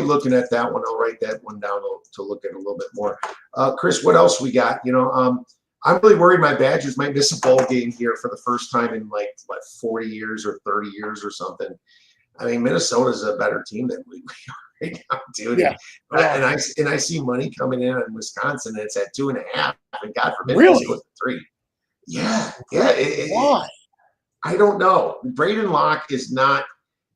looking at that one. I'll write that one down to look at a little bit more. Chris, what else we got? I'm really worried my Badgers might miss a bowl game here for the first time in 40 years or 30 years or something. Minnesota's a better team than we are right now, dude. Yeah. And I see money coming in on Wisconsin, and it's at 2.5. And God forbid really? It goes to 3. Yeah. Why? I don't know. Braden Locke is not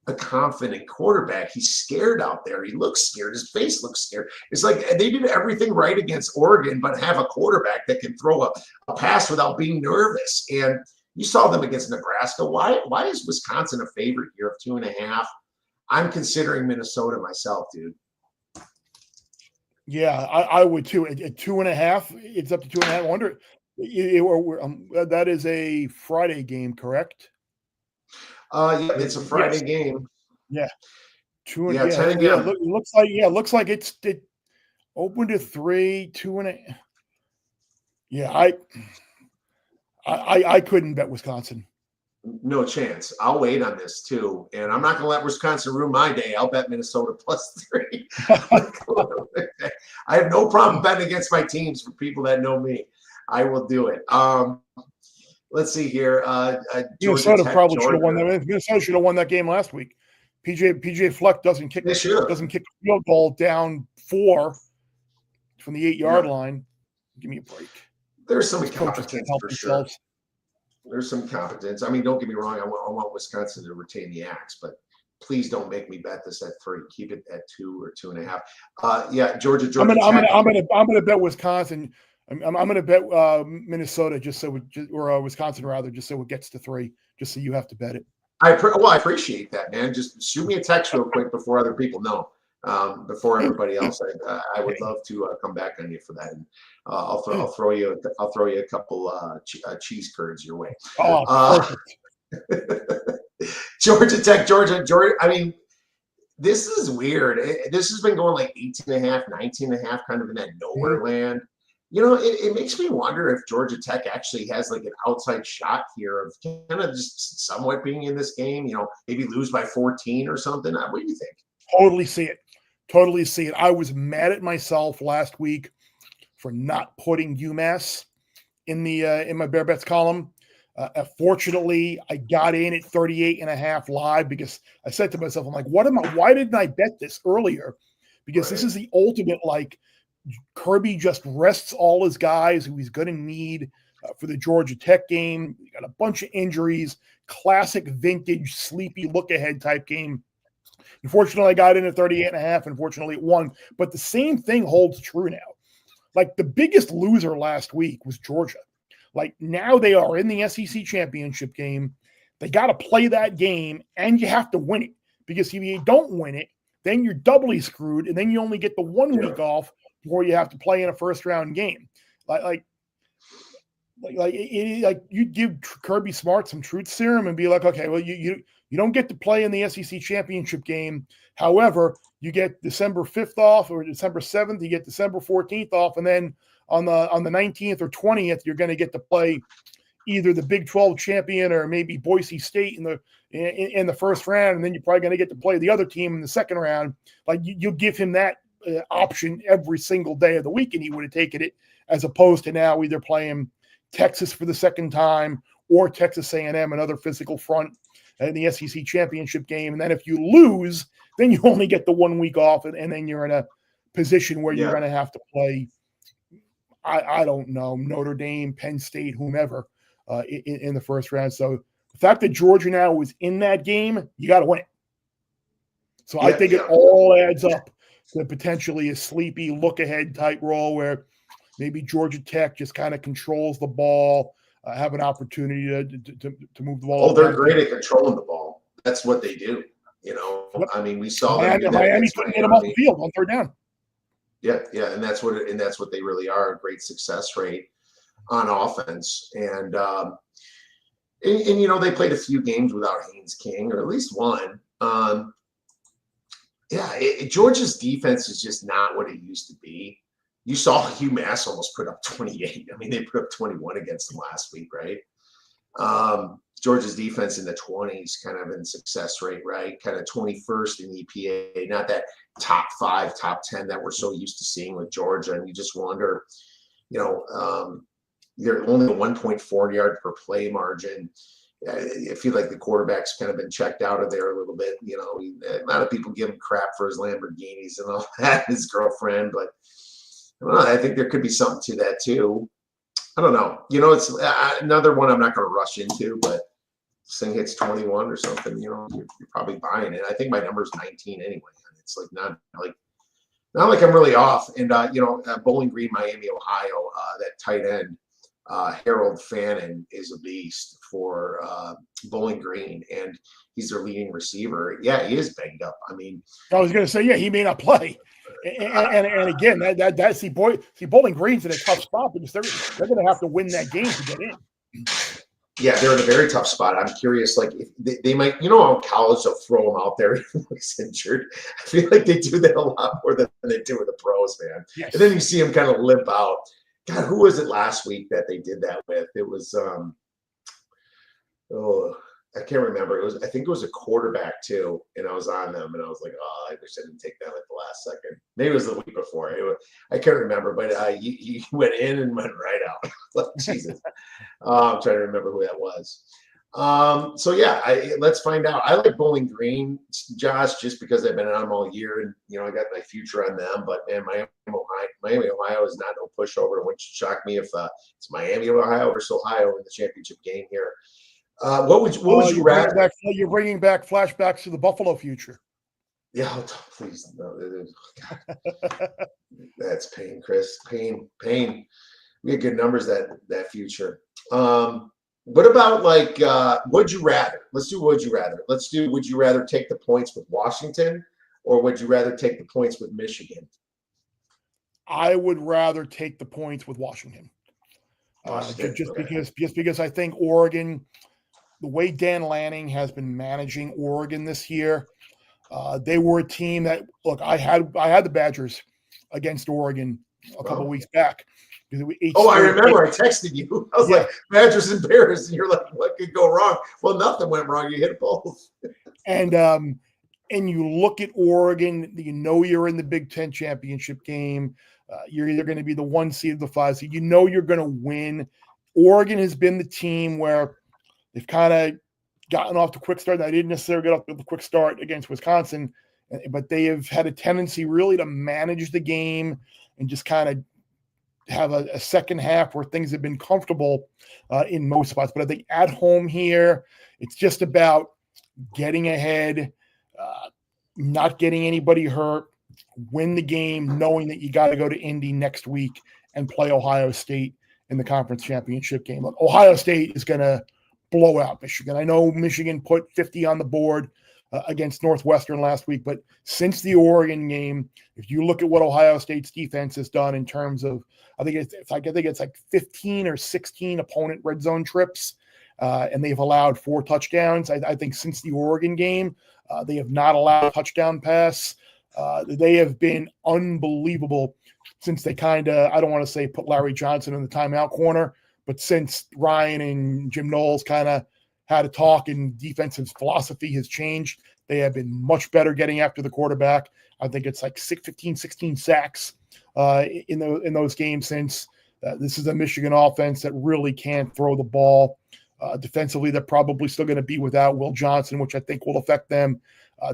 a confident quarterback. He's scared out there. He looks scared. His face looks scared. It's like they did everything right against Oregon, but have a quarterback that can throw a pass without being nervous. And you saw them against Nebraska. Why is Wisconsin a favorite here of 2.5? I'm considering Minnesota myself, dude. Yeah, I would too. At 2.5, it's up to 2.5. I wonder, that is a Friday game, correct? Yeah, it's a Friday game. Yeah. 10 again. Yeah, it looks like it opened at 3, 2.5. Yeah, I couldn't bet Wisconsin. No chance. I'll wait on this too. And I'm not going to let Wisconsin ruin my day. I'll bet Minnesota +3. I have no problem betting against my teams for people that know me. I will do it. Let's see here. Minnesota probably should have won that. Minnesota should have won that game last week. PJ Fleck doesn't kick the field goal down 4 from the 8-yard line. Give me a break. There's some competence for sure. There's some competence. Don't get me wrong. I want Wisconsin to retain the axe, but please don't make me bet this at 3. Keep it at 2 or 2.5. Georgia. I'm gonna bet Wisconsin. I'm gonna bet Minnesota or Wisconsin rather, just so it gets to 3. Just so you have to bet it. I appreciate that, man. Just shoot me a text real quick before other people know. Before everybody else, I would love to come back on you for that. And I'll throw you a couple cheese curds your way. Oh, Georgia Tech, Georgia. This is weird. This has been going like 18.5, 19.5, kind of in that nowhere land. It makes me wonder if Georgia Tech actually has like an outside shot here of kind of just somewhat being in this game. Maybe lose by 14 or something. What do you think? Totally see it. I was mad at myself last week for not putting UMass in the in my Bear Bets column. Fortunately, I got in at 38.5 live because I said to myself, I'm like, why didn't I bet this earlier? Because this is the ultimate, like, Kirby just rests all his guys who he's going to need for the Georgia Tech game. You got a bunch of injuries, classic vintage sleepy look ahead type game. Unfortunately, I got in at 38.5. Unfortunately, it won. But the same thing holds true now. Like, the biggest loser last week was Georgia. Like, now they are in the SEC championship game. They got to play that game, and you have to win it. Because if you don't win it, then you're doubly screwed, and then you only get the 1 week off before you have to play in a first-round game. Like you give Kirby Smart some truth serum and be like, okay, well, you don't get to play in the SEC championship game. However, you get December 5th off or December 7th. You get December 14th off, and then on the 19th or 20th, you're going to get to play either the Big 12 champion or maybe Boise State in the first round, and then you're probably going to get to play the other team in the second round. Like, you'll give him that option every single day of the week, and he would have taken it, as opposed to now either playing Texas for the second time or Texas A&M, another physical front in the SEC championship game. And then if you lose, then you only get the 1 week off, and then you're in a position where you're going to have to play, I don't know, Notre Dame, Penn State, whomever in the first round. So the fact that Georgia now was in that game, you got to win it. So I think it all adds up to potentially a sleepy look-ahead type role where maybe Georgia Tech just kind of controls the ball, have an opportunity to move the ball. Oh, they're great at controlling the ball. That's what they do. You know, I mean, we saw them do that. Miami couldn't get them off the field on third down. Yeah, and that's what they really are, a great success rate on offense. And you know, they played a few games without Haynes King, or at least one. Georgia's defense is just not what it used to be. You saw UMass almost put up 28. I mean, they put up 21 against them last week, right? Georgia's defense in the 20s, kind of in success rate, right? Kind of 21st in EPA, not that top 5, top 10 that we're so used to seeing with Georgia. And you just wonder, you know, they're only a 1.4 yard per play margin. I feel like the quarterback's kind of been checked out of there a little bit. You know, a lot of people give him crap for his Lamborghinis and all that, his girlfriend, but I don't know, I think there could be something to that too. I don't know. You know, it's another one I'm not going to rush into, but this thing hits 21 or something, you know, you're probably buying it. I think my number's 19 anyway. It's like not like I'm really off. And, you know, Bowling Green, Miami, Ohio, that tight end, Harold Fannin is a beast for Bowling Green, and he's their leading receiver. Yeah, he is banged up. I mean, I was going to say, yeah, he may not play. And again, that's Bowling Green's in a tough spot because they're going to have to win that game to get in. Yeah, they're in a very tough spot. I'm curious, like, if they might, you know, how in college they'll throw him out there if he's injured. I feel like they do that a lot more than they do with the pros, man. Yes. And then you see him kind of limp out. God, who was it last week that they did that with? It was, I can't remember. I think it was a quarterback too, and I was on them, and I was like, oh, I wish I didn't take that at the last second. Maybe it was the week before. I can't remember, but he went in and went right out. Like, Jesus. I'm trying to remember who that was. So yeah, let's find out. I like Bowling Green, Josh, just because I've been on them all year, and you know I got my future on them. But man, Miami, Ohio is not no pushover. It wouldn't shock me if it's Miami, Ohio versus Ohio in the championship game here. What would you rather? You're bringing back flashbacks to the Buffalo future. Yeah, please no. That's pain, Chris. Pain. We had good numbers that future. What about like would you rather? Let's do would you rather. Let's do would you rather take the points with Washington or would you rather take the points with Michigan? I would rather take the points with Washington. Just because I think Oregon, the way Dan Lanning has been managing Oregon this year, they were a team that, look, I had the Badgers against Oregon a couple of weeks back. I remember. I texted you. I was like, Badgers and Bears, and you're like, what could go wrong? Well, nothing went wrong. You hit both. And you look at Oregon, you know you're in the Big Ten championship game. You're either going to be the 1 seed or the 5 seed. You know you're going to win. Oregon has been the team where They've kind of gotten off the quick start. I didn't necessarily get off the quick start against Wisconsin, but they have had a tendency really to manage the game and just kind of have a second half where things have been comfortable in most spots. But I think at home here, it's just about getting ahead, not getting anybody hurt, win the game, knowing that you got to go to Indy next week and play Ohio State in the conference championship game. Look, Ohio State is going to blow out Michigan. I know Michigan put 50 on the board against Northwestern last week, but since the Oregon game, if you look at what Ohio State's defense has done in terms of, I think it's like 15 or 16 opponent red zone trips, and they've allowed 4 touchdowns. I think since the Oregon game, they have not allowed a touchdown pass. They have been unbelievable since they kind of, I don't want to say put Larry Johnson in the timeout corner, but since Ryan and Jim Knowles kind of had a talk and defensive philosophy has changed, they have been much better getting after the quarterback. I think it's like 15, 16 sacks in those games since. This is a Michigan offense that really can't throw the ball. Defensively, they're probably still going to be without Will Johnson, which I think will affect them.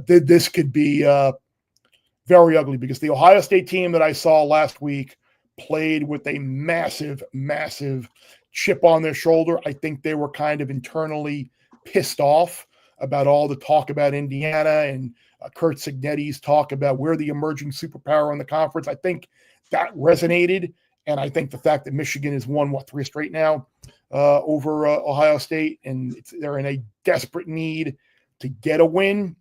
This could be very ugly because the Ohio State team that I saw last week played with a massive, massive chip on their shoulder. I think they were kind of internally pissed off about all the talk about Indiana and Kurt Signetti's talk about we're the emerging superpower in the conference. I think that resonated. And I think the fact that Michigan has won, 3 straight now over Ohio State, and they're in a desperate need to get a win,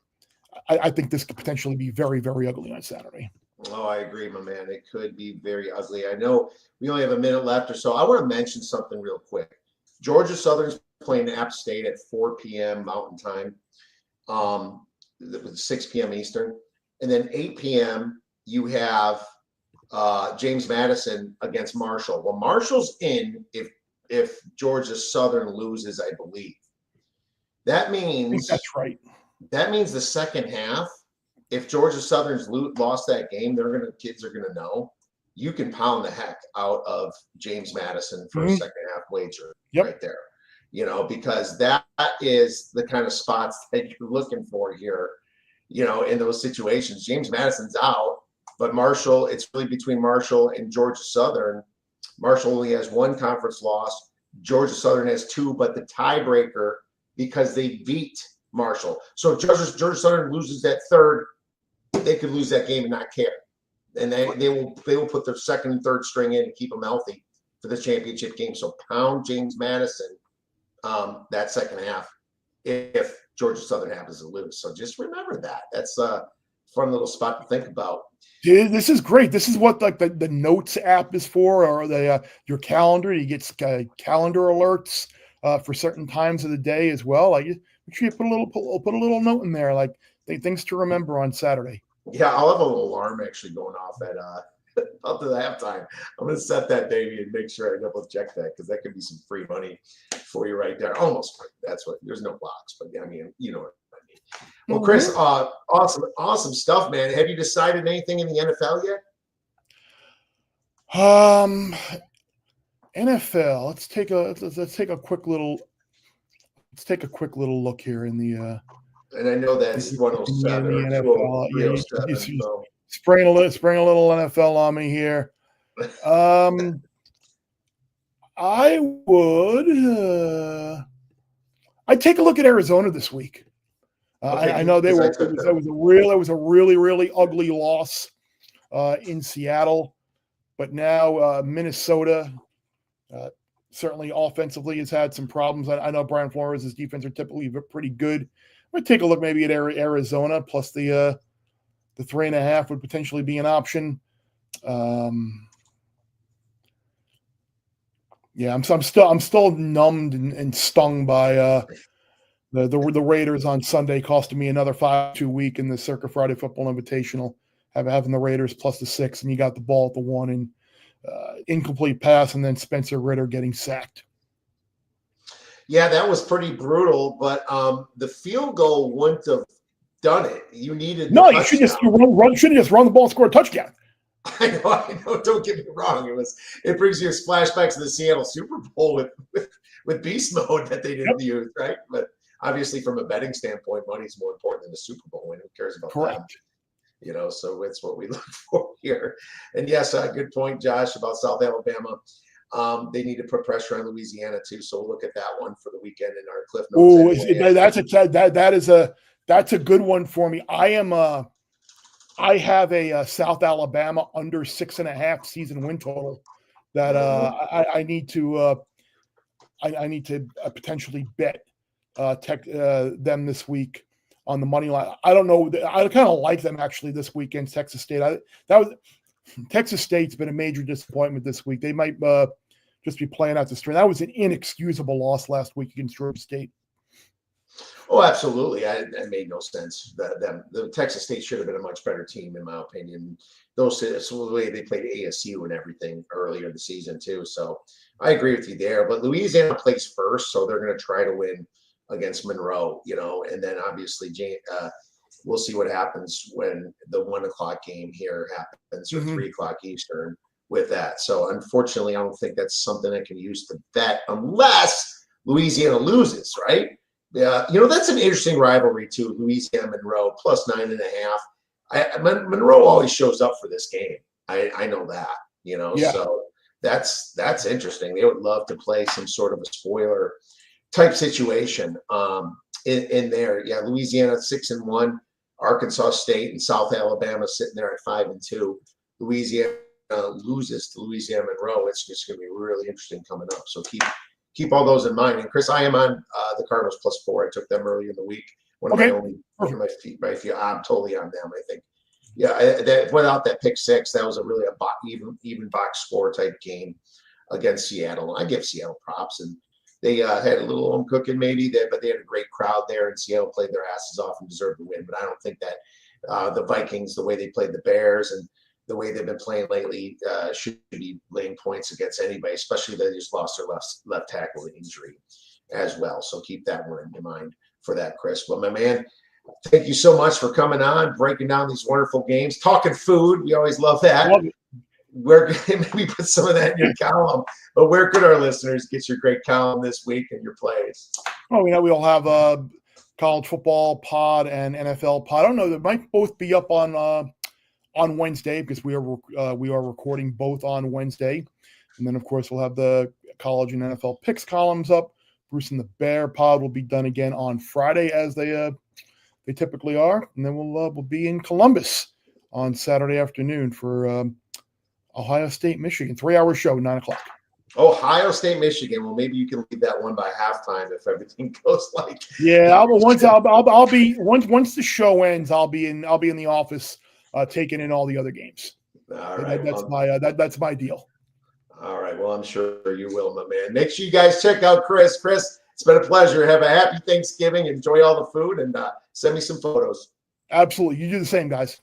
I think this could potentially be very, very ugly on Saturday. Oh, I agree, my man. It could be very ugly. I know we only have a minute left or so. I want to mention something real quick. Georgia Southern's playing App State at 4 p.m. Mountain Time, 6 p.m. Eastern. And then 8 p.m. you have James Madison against Marshall. Well, Marshall's in if Georgia Southern loses, I believe. That means I think that's right. That means the second half, if Georgia Southern's lost that game, kids are gonna know you can pound the heck out of James Madison for a second half wager right there. Because that is the kind of spots that you're looking for here, in those situations. James Madison's out, but Marshall, it's really between Marshall and Georgia Southern. Marshall only has 1 conference loss. Georgia Southern has 2, but the tiebreaker, because they beat Marshall. So if Georgia Southern loses that third, they could lose that game and not care. And they will put their second and third string in to keep them healthy for the championship game. So pound James Madison that second half if Georgia Southern happens to lose. So just remember that. That's a fun little spot to think about. This is great. This is what like the Notes app is for, or your calendar. You get calendar alerts for certain times of the day as well. Like make sure you put a little note in there, like things to remember on Saturday. Yeah, I'll have a little alarm actually going off at up to the halftime. I'm going to set that baby and make sure I double check that because that could be some free money for you right there. Almost free. That's what. There's no blocks, but I mean, you know what I mean. Well, Chris, awesome stuff, man. Have you decided anything in the NFL yet? NFL. Let's take a quick little look here in the. And I know that's 107 or 307. So. Spraying a little NFL on me here. I'd take a look at Arizona this week. Okay, I know that was a really ugly loss in Seattle, but now Minnesota certainly offensively has had some problems. I know Brian Flores' defense are typically pretty good. I'm gonna take a look maybe at Arizona plus the 3.5 would potentially be an option. Yeah, I'm still numbed and stung by the Raiders on Sunday, costing me another 5-2 week in the Circa Friday Football Invitational. Having the Raiders plus the 6, and you got the ball at the 1 and incomplete pass, and then Spencer Ritter getting sacked. Yeah, that was pretty brutal, but the field goal wouldn't have done it. You needed you should just run the ball and score a touchdown. I know. Don't get me wrong. It brings you flashbacks to the Seattle Super Bowl with with beast mode that they didn't use, right? But obviously, from a betting standpoint, money's more important than the Super Bowl win. Who cares about that? So it's what we look for here. And yes, good point, Josh, about South Alabama. They need to put pressure on Louisiana too, so we'll look at that one for the weekend in our Cliff Notes. That's a good one for me. I have a South Alabama under 6.5 season win total that I need to potentially bet them this week on the money line. I don't know. I kind of like them actually this week against Texas State. Texas State's been a major disappointment this week. They might just be playing out the string. That was an inexcusable loss last week against Georgia State. Oh, absolutely. That made no sense. The Texas State should have been a much better team, in my opinion. The way they played ASU and everything earlier in the season, too. So I agree with you there. But Louisiana plays first, so they're going to try to win against Monroe, and then obviously we'll see what happens when the 1 o'clock game here happens or 3 o'clock Eastern with that. So unfortunately, I don't think that's something I can use to bet unless Louisiana loses, right? Yeah, that's an interesting rivalry too. Louisiana Monroe plus 9.5. Monroe always shows up for this game. I know that, so that's interesting. They would love to play some sort of a spoiler type situation in there. Yeah, Louisiana 6-1, Arkansas State and South Alabama sitting there at 5-2. Louisiana loses to Louisiana Monroe. It's just going to be really interesting coming up. So keep all those in mind. And Chris, I am on the Cardinals +4. I took them early in the week. One of my feet. I'm totally on them. I think. Yeah, without that pick six, that was really a even box score type game against Seattle. I give Seattle props, and they had a little home cooking maybe, but they had a great crowd there, and Seattle played their asses off and deserved to win. But I don't think that the Vikings, the way they played the Bears and the way they've been playing lately, should be laying points against anybody, especially they just lost their left tackle to injury as well. So keep that one in mind for that, Chris. Well, my man, thank you so much for coming on, breaking down these wonderful games, talking food. We always love that. Where maybe put some of that in your column, but where could our listeners get your great column this week and your plays? Oh, we all have a college football pod and NFL pod. I don't know. They might both be up on Wednesday because we are recording both on Wednesday, and then of course we'll have the college and NFL picks columns up. Bruce and the Bear pod will be done again on Friday as they typically are, and then we'll be in Columbus on Saturday afternoon for Ohio State, Michigan, 3-hour show, 9 o'clock. Ohio State, Michigan. Well, maybe you can leave that one by halftime if everything goes like. Yeah, once the show ends, I'll be in the office taking in all the other games. All right, that's my deal. All right. Well, I'm sure you will, my man. Make sure you guys check out Chris. Chris, it's been a pleasure. Have a happy Thanksgiving. Enjoy all the food and send me some photos. Absolutely. You do the same, guys.